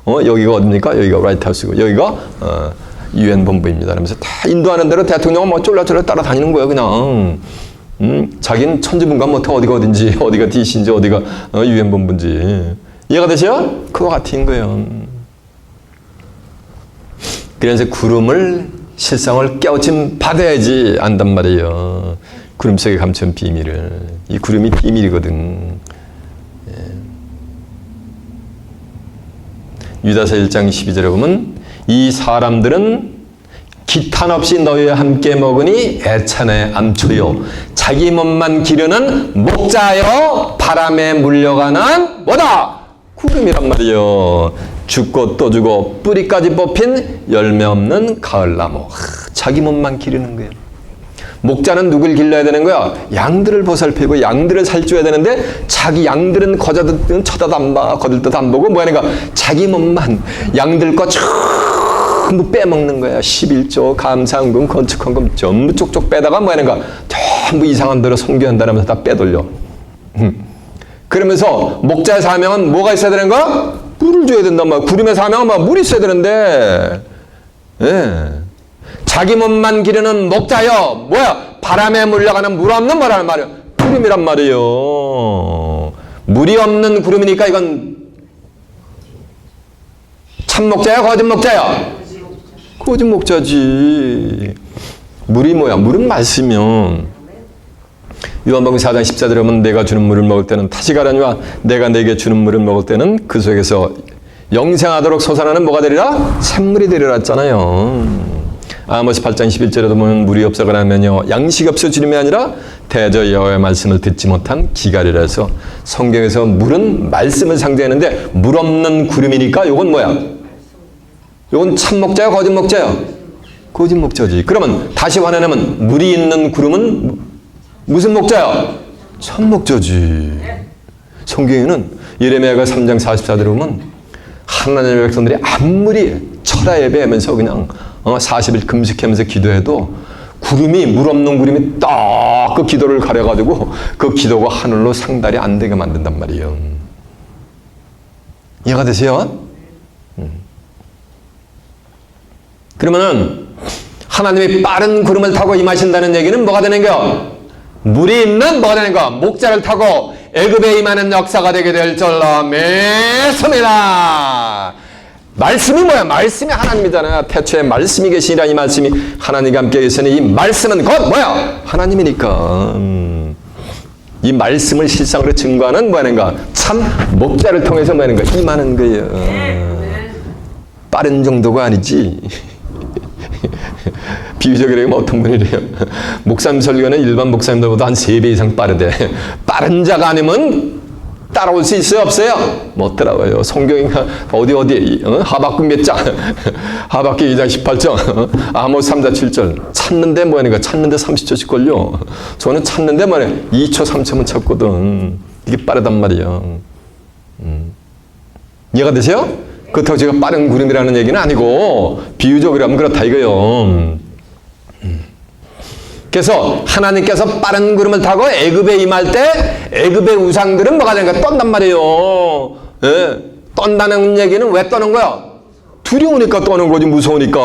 여기가 어딥니까? 여기가 라이트하우스고 여기가 UN 본부입니다. 그러면서 다 인도하는 대로 대통령은 뭐 쫄라쫄라 따라다니는 거야 그냥. 자기는 천지분간 못해 어디가 어딘지 어디가 DC인지 어디가 UN 본부인지. 이해가 되세요? 그거 같은 거예요. 그래서 구름을 실상을 깨우침 받아야지 안단 말이에요. 구름 속에 감춘 비밀을. 이 구름이 비밀이거든. 유다서 1장 12절에 보면 이 사람들은 기탄 없이 너희와 함께 먹으니 애찬의 암초요 자기 몸만 기르는 목자여 바람에 물려가는 뭐다? 구름이란 말이요. 죽고 또 죽고 뿌리까지 뽑힌 열매 없는 가을나무. 자기 몸만 기르는 거예요. 목자는 누굴 길러야 되는 거야? 양들을 보살피고 양들을 살쪄야 되는데 자기 양들은 거저들은 쳐다도 안 봐, 거들떠도 안 보고 뭐하는가? 자기 몸만 양들 거 전부 빼먹는 거야. 11조, 감상금, 건축헌금 전부 쪽쪽 빼다가 뭐하는가? 전부 이상한 대로 선교한다면서 다 빼돌려. 그러면서 목자의 사명은 뭐가 있어야 되는 거야? 물을 줘야 된단 말이야. 구름의 사명은 물이 있어야 되는데 자기 몸만 기르는 목자여. 뭐야? 바람에 물려가는 물 없는 뭐라는 말이야? 구름이란 말이에요. 물이 없는 구름이니까 이건 참 목자야, 거짓 목자야? 거짓 목자지. 물이 뭐야? 물은 말씀이면. 요한복음 4장 14절에 보면 내가 주는 물을 먹을 때는 다시 가라니와 내가 내게 주는 물을 먹을 때는 그 속에서 영생하도록 솟아나는 뭐가 되리라? 샘물이 되리라 했잖아요. 아모스 8장 11절에도 보면 물이 없어가나 하면요 양식이 없어 주님이 아니라 대저 여호와의 말씀을 듣지 못한 기갈이라 해서 성경에서 물은 말씀을 상징하는데 물 없는 구름이니까 요건 뭐야? 요건 참 목자야, 거짓 목자야? 거짓 목자지. 그러면 다시 화내면 물이 있는 구름은 무슨 목자야? 참 목자지. 성경에는 예레미야가 3장 44절에 보면 하나님의 백성들이 아무리 철야 예배하면서 그냥 40일 금식하면서 기도해도 구름이, 물 없는 구름이 딱 그 기도를 가려가지고 그 기도가 하늘로 상달이 안 되게 만든단 말이에요. 이해가 되세요? 그러면은 하나님이 빠른 구름을 타고 임하신다는 얘기는 뭐가 되는 거야? 물이 있는 뭐가 되는 거야? 목자를 타고 애굽에 임하는 역사가 되게 될 줄로 믿습니다. 말씀이 뭐야? 말씀이 하나님이잖아. 태초에 말씀이 계시니라. 이 말씀이 하나님과 함께 계시니 이 말씀은 곧 뭐야? 하나님이니까. 이 말씀을 실상으로 증거하는 뭐하는가? 참 목자를 통해서 뭐하는가? 임하는 거예요. 빠른 정도가 아니지. 비유적으로 얘기하면 어떤 분이래요? 목사님 설교는 일반 목사님들보다 한 3배 이상 빠르대. 빠른 자가 아니면 따라올 수 있어요? 없어요? 못 따라와요. 성경인가 어디 하박국 몇 장? 하박국 2장 18절, 아모스 3장 7절. 찾는데 뭐하니까? 찾는데 30초씩 걸려. 저는 찾는데 뭐하냐? 2초 3초면 찾거든. 이게 빠르단 말이에요. 이해가 되세요? 그렇다고 제가 빠른 구름이라는 얘기는 아니고 비유적으로 하면 그렇다 이거요. 그래서 하나님께서 빠른 구름을 타고 애굽에 임할 때 애굽의 우상들은 뭐가 되는가? 떤단 말이에요. 예. 떤다는 얘기는 왜 떠는 거야? 두려우니까 떠는 거지, 무서우니까.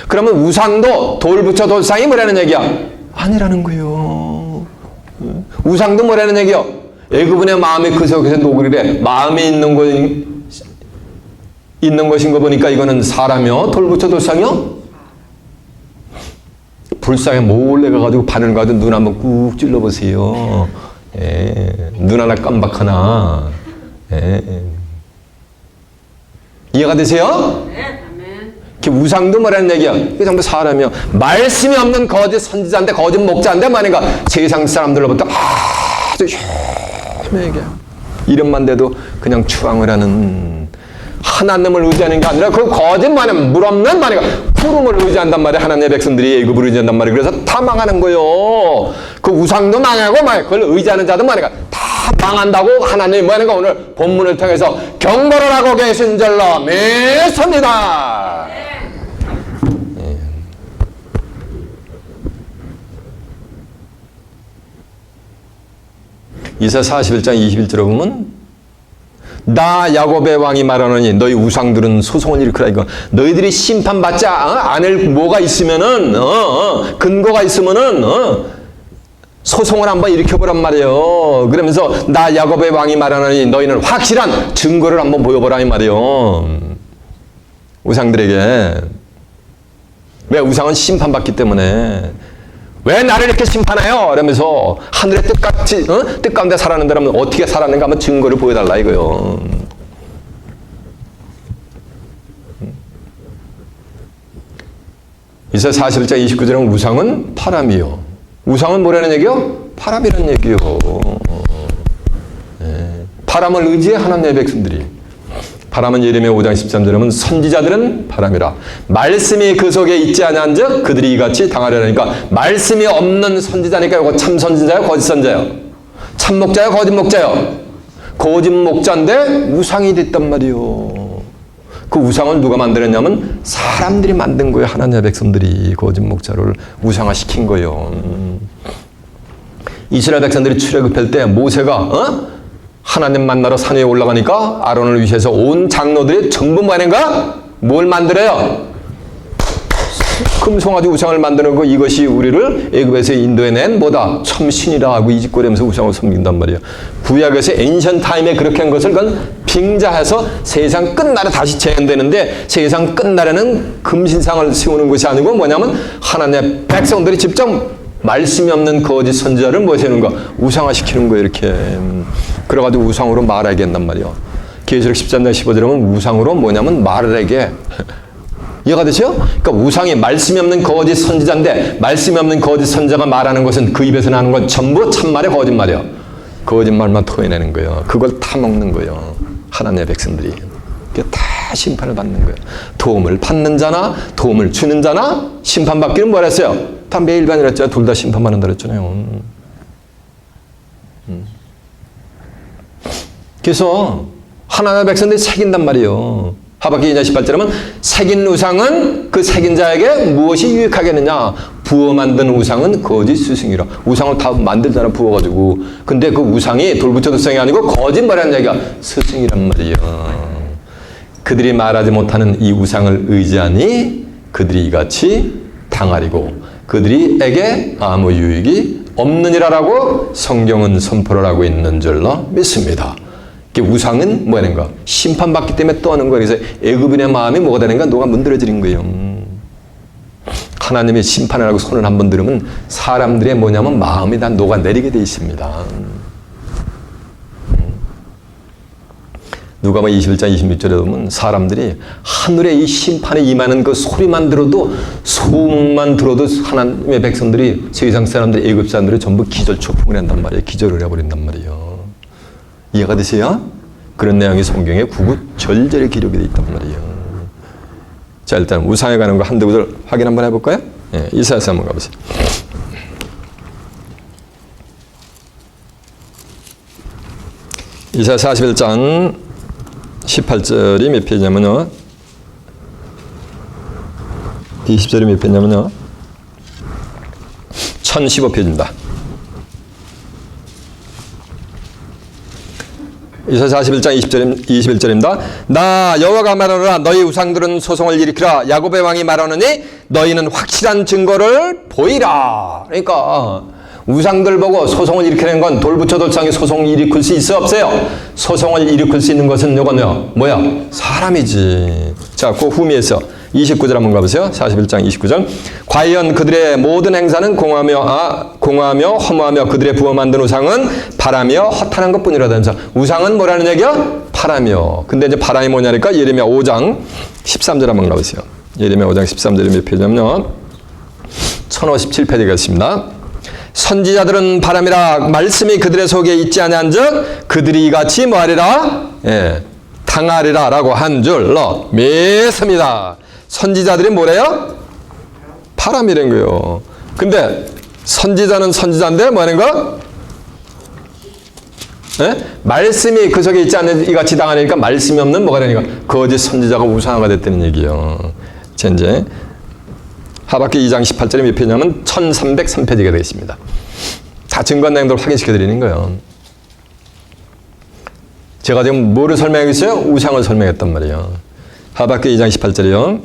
그러면 우상도 돌 붙여 돌상이 뭐라는 얘기야? 아니라는 거예요. 우상도 뭐라는 얘기야? 애굽인의 마음이 그 속에서 노그리래. 마음이 있는 것인 거 보니까 이거는 사람이요? 돌 붙여 돌상이요? 불쌍해 몰래 가가지고 바늘 가지고 눈 한번 꾹 찔러보세요. 예, 눈 하나 깜박하나. 예. 이해가 되세요? 네. 우상도 뭐라는 얘기야? 이게 전부 사람이야. 말씀이 없는 거짓 선지자인데 거짓 목자인데 말인가? 세상 사람들로부터 아주 얘기야. 이름만 대도 그냥 추앙을 하는 하나님을 의지하는 게 아니라 그 거짓 말은 물 없는 말이야. 구름을 의지한단 말이야. 하나님의 백성들이 애굽을 의지한단 말이야. 그래서 다 망하는 거요. 그 우상도 망하고 그걸 의지하는 자도 말이야. 다 망한다고 하나님이 뭐하는가? 오늘 본문을 통해서 경고를 하고 계신 줄로 믿습니다. 이사 41장 21절에 보면 나 야곱의 왕이 말하노니 너희 우상들은 소송을 일으키라. 이거 너희들이 심판받지 않을 뭐가 있으면은 근거가 있으면은 소송을 한번 일으켜보란 말이에요. 그러면서 나 야곱의 왕이 말하노니 너희는 확실한 증거를 한번 보여보라 이 말이에요. 우상들에게. 왜? 우상은 심판받기 때문에. 왜 나를 이렇게 심판해요? 이러면서 하늘의 뜻같이 뜻 가운데 살았는데 하면 어떻게 살았는가 한번 증거를 보여달라 이거요. 이사 41장 29절은 우상은 바람이요. 우상은 뭐라는 얘기요? 바람이라는 얘기요. 네. 바람을 의지해 하나님의 백성들이. 바람은 예레미야 5장 13절에 보면 선지자들은 바람이라. 말씀이 그 속에 있지 아니한 즉 그들이 이같이 당하려니까 말씀이 없는 선지자니까 이거 참 선지자요? 거짓 선지자요? 참 목자요? 거짓 목자요? 거짓 목자인데 우상이 됐단 말이요. 그 우상을 누가 만들었냐면 사람들이 만든 거예요. 하나님의 백성들이 거짓 목자를 우상화시킨 거예요. 이스라엘 백성들이 출애굽할 때 모세가 하나님 만나러 산 위에 올라가니까 아론을 위해서 온 장로들이 전부 뭐하는가? 뭘 만들어요? 그 금송아지 우상을 만드는 거 이것이 우리를 애굽에서 인도해낸 뭐다? 참신이라 하고 이집거리면서 우상을 섬긴단 말이에요. 구약에서 엔션 타임에 그렇게 한 것을 그건 빙자해서 세상 끝날에 다시 재현되는데 세상 끝날에는 금신상을 세우는 것이 아니고 뭐냐면 하나님의 백성들이 직접 말씀이 없는 거짓 선지자를 뭐 세우는 거? 우상화시키는 거예요. 이렇게. 그래가지고 우상으로 말하게 한단 말이에요. 계시록 13장 15절에 보면 우상으로 뭐냐면 말을 하게. 이해가 되세요? 그러니까 우상이 말씀이 없는 거짓 선지자인데 말씀이 없는 거짓 선지자가 말하는 것은 그 입에서 나는 건 전부 참말의 거짓말이에요. 거짓말만 토해내는 거예요. 그걸 다 먹는 거예요. 하나님의 백성들이. 그게 다 심판을 받는 거예요. 도움을 받는 자나 도움을 주는 자나 심판받기는 뭐라 했어요? 다 매일반이라 했잖아요. 둘 다 심판받는다 그랬잖아요. 그래서 하나님의 백성들이 새긴단 말이에요. 하박기 2장 18절에 보면 새긴 우상은 그 새긴 자에게 무엇이 유익하겠느냐. 부어 만든 우상은 거짓 스승이라. 우상을 다 만들잖아 부어가지고. 근데 그 우상이 돌부처 스승이 아니고 거짓말하는 자가 스승이란 말이에요. 그들이 말하지 못하는 이 우상을 의지하니 그들이 이같이 당하리고 그들이에게 아무 유익이 없느니라라고 성경은 선포를 하고 있는 줄로 믿습니다. 우상은 뭐 하는가? 심판받기 때문에 떠는 거예요. 그래서 애굽인의 마음이 뭐가 되는가? 녹아 문드러지는 거예요. 하나님의 심판을 하고 손을 한번 들으면 사람들의 뭐냐면 마음이 다 녹아내리게 돼 있습니다. 누가복음 21장 26절에 보면 사람들이 하늘에 이 심판에 임하는 그 소리만 들어도 소문만 들어도 하나님의 백성들이 세상 사람들 애굽 사람들이 전부 기절초풍을 한단 말이에요. 기절을 해버린단 말이에요. 이해가 되세요? 그런 내용이 성경에 구구절절히 기록이 되어 있단 말이에요. 자, 일단 우상에 관한 거 한두 구절 확인 한번 해볼까요? 예, 이사야서 한번 가보세요. 이사야 41장 18절이 몇 페이지냐면요. 20절이 몇 페이지냐면요. 1015페이지입니다. 이사야 41장 21절입니다. 나 여호와가 말하노라 너희 우상들은 소송을 일으키라 야곱의 왕이 말하느니 너희는 확실한 증거를 보이라. 그러니까 우상들 보고 소송을 일으키는 건 돌부처 돌상이 소송을 일으킬 수 있어 없어요? 소송을 일으킬 수 있는 것은 요거요. 뭐야? 사람이지. 자, 그 후미에서 29절 한번 가보세요. 41장 29절. 과연 그들의 모든 행사는 공허하며 허무하며 그들의 부어 만든 우상은 바라며 허탄한 것뿐이라든지. 우상은 뭐라는 얘기야? 바라며. 근데 이제 바람이 뭐냐니까 예레미야 5장 13절 한번 가보세요. 예레미야 5장 13절이 몇 페이지냐면요. 1057페이지가 있습니다. 선지자들은 바람이라 말씀이 그들의 속에 있지 아니한즉 그들이 이같이 뭐하리라? 예, 당하리라 라고 한 줄로 믿습니다. 선지자들이 뭐래요? 바람이란 거예요. 근데 선지자는 선지자인데 뭐 하는 거? 예? 말씀이 그 속에 있지 않는 이같이 당하니까 말씀이 없는 뭐가 되니까 거짓 선지자가 우상화가 됐다는 얘기예요. 자, 이제 하박기 2장 18절에 몇 페이지냐면 1303페이지가 되겠습니다. 다 증거 내용들을 확인시켜 드리는 거예요. 제가 지금 뭐를 설명하겠어요? 우상을 설명했단 말이에요. 하박기 2장 18절이요.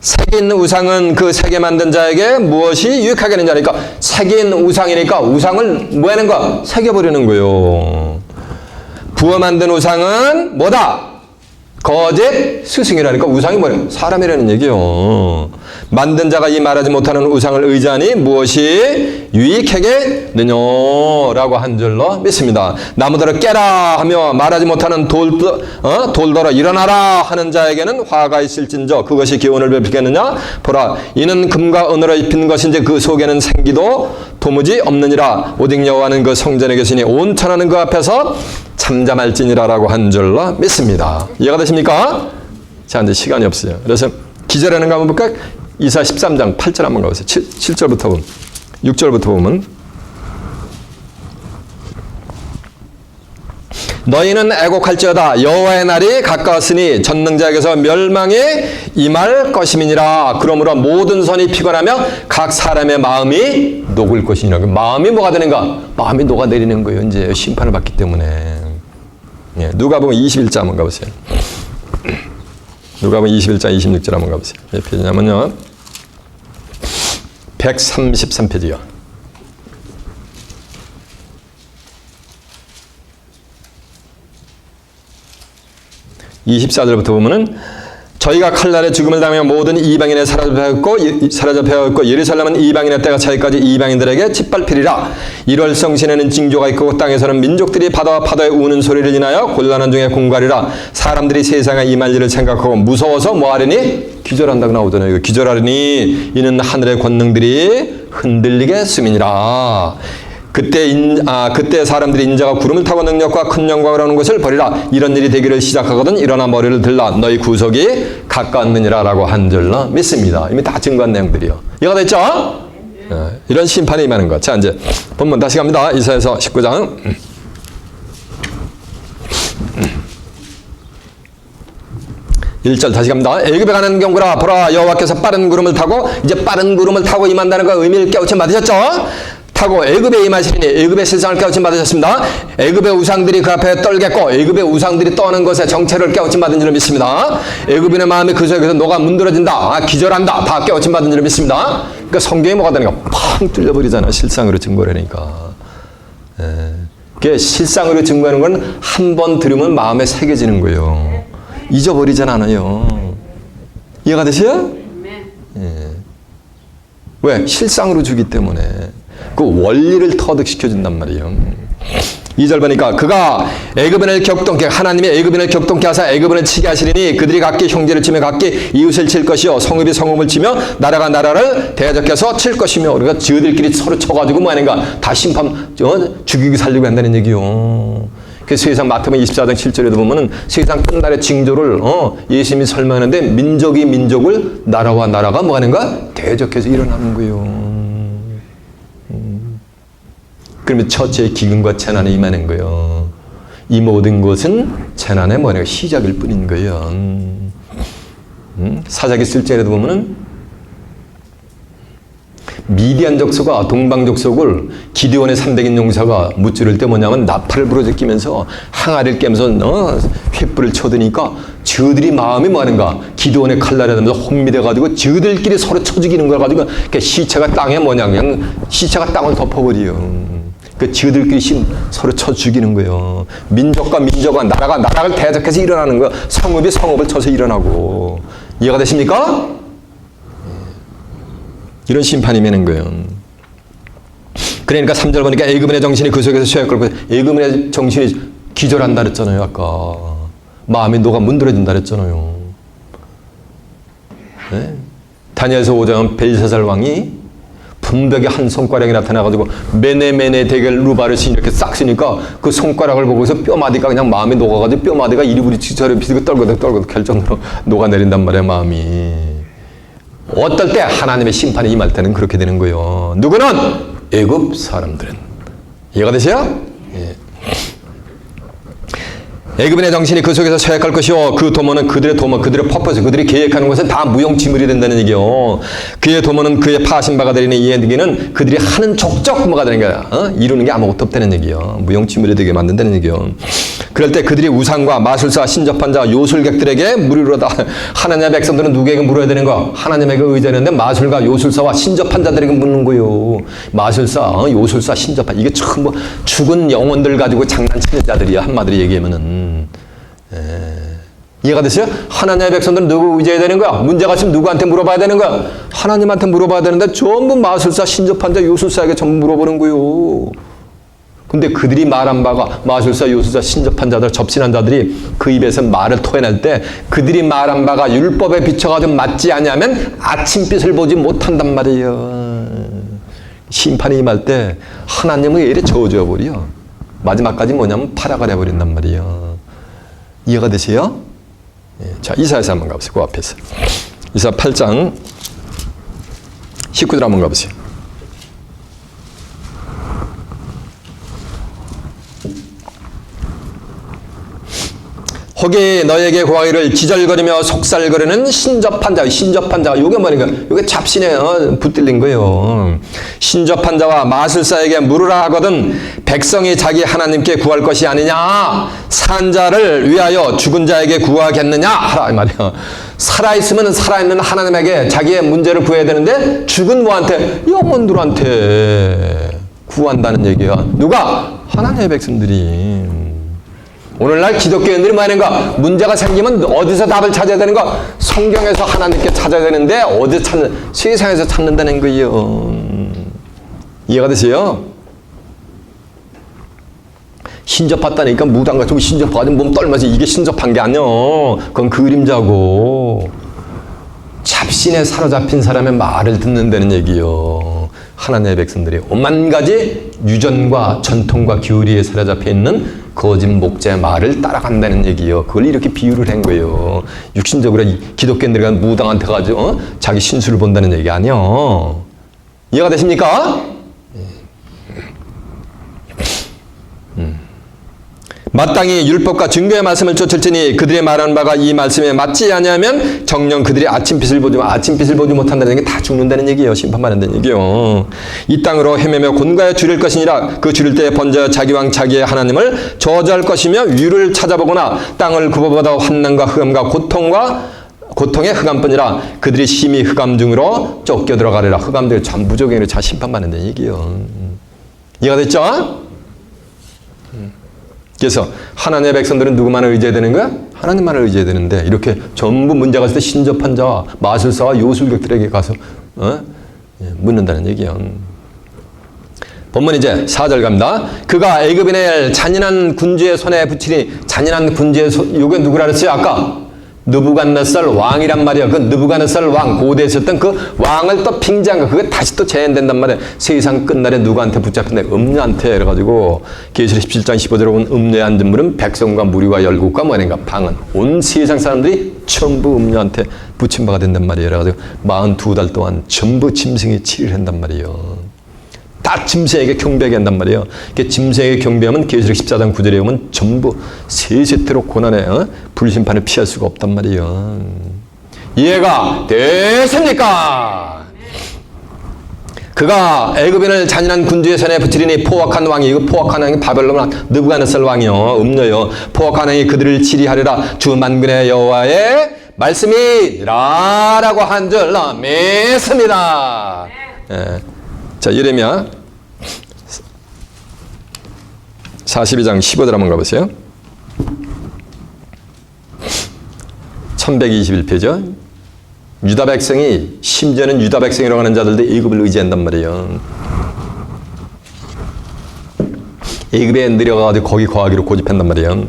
색이 있는 우상은 그 색에 만든 자에게 무엇이 유익하겠느냐. 그러니까 색이 있는 우상이니까 우상을 뭐 하는 거? 새겨버리는 거예요. 부어 만든 우상은 뭐다? 거짓 스승이라니까 우상이 뭐예요? 사람이라는 얘기예요. 만든 자가 이 말하지 못하는 우상을 의지하니 무엇이 유익하겠느냐라고 한 줄로 믿습니다. 나무들을 깨라 하며 말하지 못하는 돌더러 일어나라 하는 자에게는 화가 있을진저 그것이 기운을 베풀겠느냐. 보라 이는 금과 은으로 입힌 것인지 그 속에는 생기도 도무지 없느니라. 오직 여호와는 그 성전에 계시니 온 천하는 그 앞에서 잠잠할지니라라고 한 줄로 믿습니다. 이해가 되십니까? 자, 이제 시간이 없어요. 그래서 기절하는 거 한번 볼까요? 이사야 13장 8절 한번 가보세요. 7절부터 보면 6절부터 보면 너희는 애곡할지어다 여호와의 날이 가까웠으니 전능자에게서 멸망이 임할 것임이니라. 그러므로 모든 손이 피곤하며 각 사람의 마음이 녹을 것이니라. 마음이 뭐가 되는가? 마음이 녹아내리는 거예요. 이제 심판을 받기 때문에. 예, 누가복음 21장 한번 가보세요. 누가복음 21장 26절 한번 가보세요. 몇 페이지냐면요. 133페이지요. 24절부터 보면은 저희가 칼날에 죽음을 당하며 모든 이방인에 사라져 배웠고 예루살렘은 이방인의 때가 차기까지 이방인들에게 짓밟히리라. 1월 성신에는 징조가 있고 땅에서는 민족들이 바다와 파도에 우는 소리를 인하여 곤란한 중에 공갈이라. 사람들이 세상에 임할 일을 생각하고 무서워서 뭐하리니? 기절한다고 나오잖아요. 기절하리니 이는 하늘의 권능들이 흔들리게 씀이니라. 그때 사람들이 인자가 구름을 타고 능력과 큰 영광을 하는 것을 버리라. 이런 일이 되기를 시작하거든 일어나 머리를 들라. 너희 구속이 가까웠느니라 라고 한 줄로 믿습니다. 이미 다 증거한 내용들이요. 이해가 됐죠? 이런 심판이 임하는 것. 자, 이제 본문 다시 갑니다. 이사야서 19장 1절 다시 갑니다. 애굽에 가는 경구라. 보라, 여호와께서 빠른 구름을 타고, 이제 빠른 구름을 타고 임한다는 거 의미를 깨우침 받으셨죠? 타고 애굽에 임하시니 애굽의 세상을 깨우침 받으셨습니다. 애굽의 우상들이 그 앞에 떨겠고 애굽의 우상들이 떠는 것에 정체를 깨우침 받은 줄 믿습니다. 애굽인의 마음이 그 속에서 녹아 문드러진다. 기절한다. 다 깨우침 받은 줄 믿습니다. 그러니까 성경이 뭐가 되는가? 팡 뚫려버리잖아. 실상으로 증거하니까. 그게 실상으로 증거하는 건 한 번 들으면 마음에 새겨지는 거예요. 잊어버리진 않아요. 이해가 되세요? 왜? 실상으로 주기 때문에. 그 원리를 터득시켜준단 말이에요. 2절 보니까 그가 애굽인을 격동케 하나님이 애굽인을 격동케 하사 애굽인을 치게 하시리니 그들이 각기 형제를 치며 각기 이웃을 칠 것이요 성읍이 성읍을 치며 나라가 나라를 대적해서 칠 것이며. 그러니까 저들끼리 서로 쳐가지고 뭐 하는가 다 심판 죽이고 살리고 한다는 얘기요. 그래서 세상 마태복음 24장 7절에도 보면은 세상 끝날의 징조를 예수님이 설명하는데 민족이 민족을 나라와 나라가 뭐 하는가 대적해서 일어나는 거예요. 그러면 첫째 기근과 재난이 임하는 거예요. 이 모든 것은 재난의 뭐냐 시작일 뿐인 거예요. 사사기 1절에도 보면은 미디안 족속과 동방 족속을 기드온의 300인 용사가 무찌를 때 뭐냐면 나팔을 부러지끼면서 항아리를 깨면서 횃불을 쳐드니까 저들이 마음이 뭐하는가 기드온의 칼날에 닿으면서 혼미돼가지고 저들끼리 서로 쳐 죽이는 걸 가지고 시체가 땅에 뭐냐 그냥 시체가 땅을 덮어버려요. 그 저들끼리 서로 쳐 죽이는 거예요. 민족과 민족과 나라가 나라를 대적해서 일어나는 거. 성읍이 성읍을 쳐서 일어나고. 이해가 되십니까? 이런 심판이 매는 거예요. 그러니까 3절 보니까 애굽인의 정신이 그 속에서 쇠할 걸고 애굽인의 정신이 기절한다 그랬잖아요. 아까 마음이 녹아 문드러진다 그랬잖아요. 네? 다니엘서 5장은 벨사살 왕이 분벽에 한 손가락이 나타나가지고 메네메네 대결 루바르시 이렇게 싹 쓰니까 그 손가락을 보고서 뼈마디가 그냥 마음이 녹아가지고 뼈마디가 이리부리 저리 비스고 떨거덕 할 정도로 녹아내린단 말이에요. 마음이. 어떨 때 하나님의 심판이 임할 때는 그렇게 되는 거예요. 누구는? 애굽 사람들은. 이해가 되세요? 예. 애굽인의 정신이 그 속에서 쇠약할 것이요 그 도모는 그들의 도모 그들의 퍼포스 그들이 계획하는 것은 다 무용지물이 된다는 얘기요. 그의 도모는 그의 파신 바가 되리니 이에 되기는 그들이 하는 족적 뭐가 되는 거야. 이루는 게 아무것도 없다는 얘기요. 무용지물이 되게 만든다는 얘기요. 그럴 때 그들이 우상과 마술사 신접한 자 요술객들에게 물으로다. 하나님의 백성들은 누구에게 물어야 되는 거? 하나님에게 의지하는데 마술가 요술사와 신접한 자들에게 묻는 거요. 마술사 요술사 신접한 이게 참 뭐 죽은 영혼들 가지고 장난치는 자들이야. 한마디로 얘기하면은. 이해가 됐어요? 하나님의 백성들은 누구 의지해야 되는 거야? 문제가 있으면 누구한테 물어봐야 되는 거야? 하나님한테 물어봐야 되는데 전부 마술사, 신접한 자, 요술사에게 전부 물어보는 거요. 근데 그들이 말한 바가 마술사, 요술사, 신접한 자들, 접신한 자들이 그 입에서 말을 토해낼 때 그들이 말한 바가 율법에 비춰가지고 맞지 않으면 아침빛을 보지 못한단 말이에요. 심판이 임할 때 하나님은 이래 저주해버려. 마지막까지 뭐냐면 파락을 해버린단 말이에요. 이해가 되세요? 예. 자, 이사야서 한번 가보세요. 그 앞에서. 이사 8장 19절 한번 가보세요. 혹이 너에게 구하기를 기절거리며 속살거리는 신접한 자, 요게 뭐니까? 요게 잡신에 붙들린 거예요. 신접한 자와 마술사에게 물으라 하거든 백성이 자기 하나님께 구할 것이 아니냐? 산 자를 위하여 죽은 자에게 구하겠느냐? 하라 이 말이야. 살아있으면 살아있는 하나님에게 자기의 문제를 구해야 되는데 죽은 뭐한테? 영혼들한테 구한다는 얘기야. 누가? 하나님의 백성들이. 오늘날 기독교인들이 뭐 하는가? 문제가 생기면 어디서 답을 찾아야 되는가? 성경에서 하나님께 찾아야 되는데 어디서 찾는? 세상에서 찾는다는 거예요. 이해가 되세요? 신접했다니까 무당 같은 거 신접해가지고 몸 떨면서 이게 신접한 게 아니야. 그건 그림자고. 잡신에 사로잡힌 사람의 말을 듣는다는 얘기요. 하나님의 백성들이 오만 가지 유전과 전통과 교리에 사로잡혀 있는 거짓 목자의 말을 따라간다는 얘기요. 그걸 이렇게 비유를 한 거예요. 육신적으로 기독교인들이 무당한테 가지고 자기 신수를 본다는 얘기 아니요. 이해가 되십니까? 마땅히 율법과 증거의 말씀을 쫓을지니 그들의 말하는 바가 이 말씀에 맞지 아니하면 정녕 그들이 아침빛을 보지 못한다는 게 다 죽는다는 얘기예요. 심판받는다는 얘기예요. 이 땅으로 헤매며 곤가에 줄일 것이니라. 그 줄일 때에 번져 자기 왕 자기의 하나님을 저주할 것이며 위를 찾아보거나 땅을 굽어보다 환난과 흑암과 고통의 흑암뿐이라. 그들이 심히 흑암 중으로 쫓겨 들어가리라. 흑암들이 전부적으로 자 심판받는다는 얘기예요. 이해가 됐죠? 그래서 하나님의 백성들은 누구만을 의지해야 되는 거야? 하나님만을 의지해야 되는데 이렇게 전부 문제가 있을 때 신접한 자와 마술사와 요술객들에게 가서 묻는다는 얘기야. 본문 이제 4절 갑니다. 그가 애굽인의 잔인한 군주의 손에 붙이니 잔인한 군주의 요게 누구라 그랬어요? 아까 느부갓네살 왕이란 말이야. 그 느부갓네살 왕 고대에 있었던 그 왕을 또 빙자한 거 그게 다시 또 재현된단 말이야. 세상 끝날에 누구한테 붙잡힌다? 음녀한테 그래가지고 계시록 17장 15절에 보면 음녀의 앉은 물은 백성과 무리와 열국과 뭐인가 방은 온 세상 사람들이 전부 음녀한테 붙임 바가 된단 말이에요. 그래가지고 42달 동안 전부 짐승이 치리를 한단 말이에요. 다 짐승에게 경배하게 한단 말이에요. 짐승에게 경배하면 계시록 14장 9절에 보면 전부 세세토록 고난에 불심판을 피할 수가 없단 말이에요. 이해가 되십니까? 그가 애굽인을 잔인한 군주의 손에 붙이리니 포악한 왕이, 이거 포악한 왕이 바벨론 왕 느부갓네살 왕이요, 음녀요. 포악한 왕이 그들을 치리하리라. 주 만군의 여호와의 말씀이라라고 한 줄 믿습니다. 자, 예레미야 42장 15절 한번 가보세요. 1121페이지요. 유다 백성이, 심지어는 유다 백성이라고 하는 자들도 애굽을 의지한단 말이에요. 애굽에 내려가가지고 거기 거하기로 고집한단 말이에요.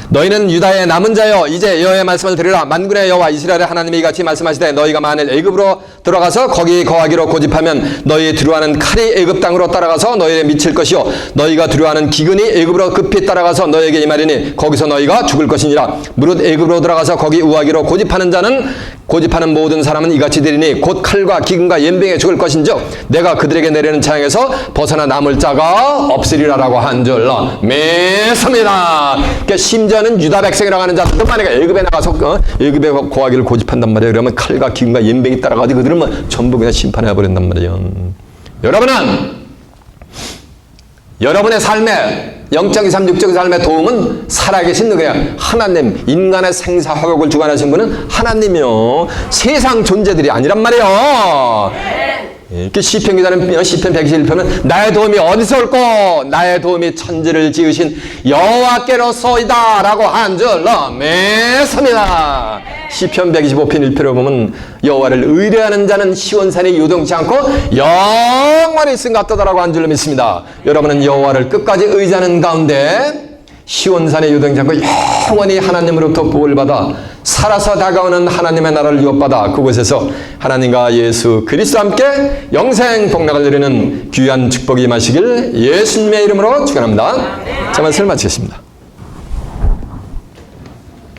너희는 유다의 남은 자여 이제 여호와의 말씀을 들으라. 만군의 여호와 이스라엘의 하나님이 이같이 말씀하시되 너희가 만일 애굽으로 들어가서 거기 거하기로 고집하면 너희 두려워하는 칼이 애굽 땅으로 따라가서 너희에 미칠 것이요 너희가 두려워하는 기근이 애굽으로 급히 따라가서 너희에게 임하리니 거기서 너희가 죽을 것이니라. 무릇 애굽으로 들어가서 거기 우하기로 고집하는 모든 사람은 이같이 되리니 곧 칼과 기근과 연병에 죽을 것인즉 내가 그들에게 내리는 재앙에서 벗어나 남을 자가 없으리라라고 한 줄 믿습니다. 그러니까 심지어는 유다 백성이라고 하는 자들도 만약에 애굽에 나가서 애굽에 고하기를 고집한단 말이에요. 그러면 칼과 기근과 연병이 따라가지고 그들은 뭐 전부 그냥 심판해버린단 말이에요. 여러분의 삶에 영적인 삶, 육적인 삶의 도움은 살아계신 누구야? 하나님, 인간의 생사 화복을 주관하신 분은 하나님이요. 세상 존재들이 아니란 말이에요. 이렇게 시편 기자는 시편 121편은 나의 도움이 어디서 올꼬? 나의 도움이 천지를 지으신 여호와께로서이다 라고 한 줄 믿습니다. 시편 125편 1표로 보면 여호와를 의뢰하는 자는 시온산이 요동치 않고 영원히 있음 같다라고 한 줄 믿습니다. 여러분은 여호와를 끝까지 의지하는 가운데 시온산에 요동치 않고 영원히 하나님으로부터 복을 받아 살아서 다가오는 하나님의 나라를 유업받아 그곳에서 하나님과 예수 그리스도와 함께 영생 복락을 누리는 귀한 축복이 임하시길 예수님의 이름으로 축원합니다. 자, 말씀을 마치겠습니다.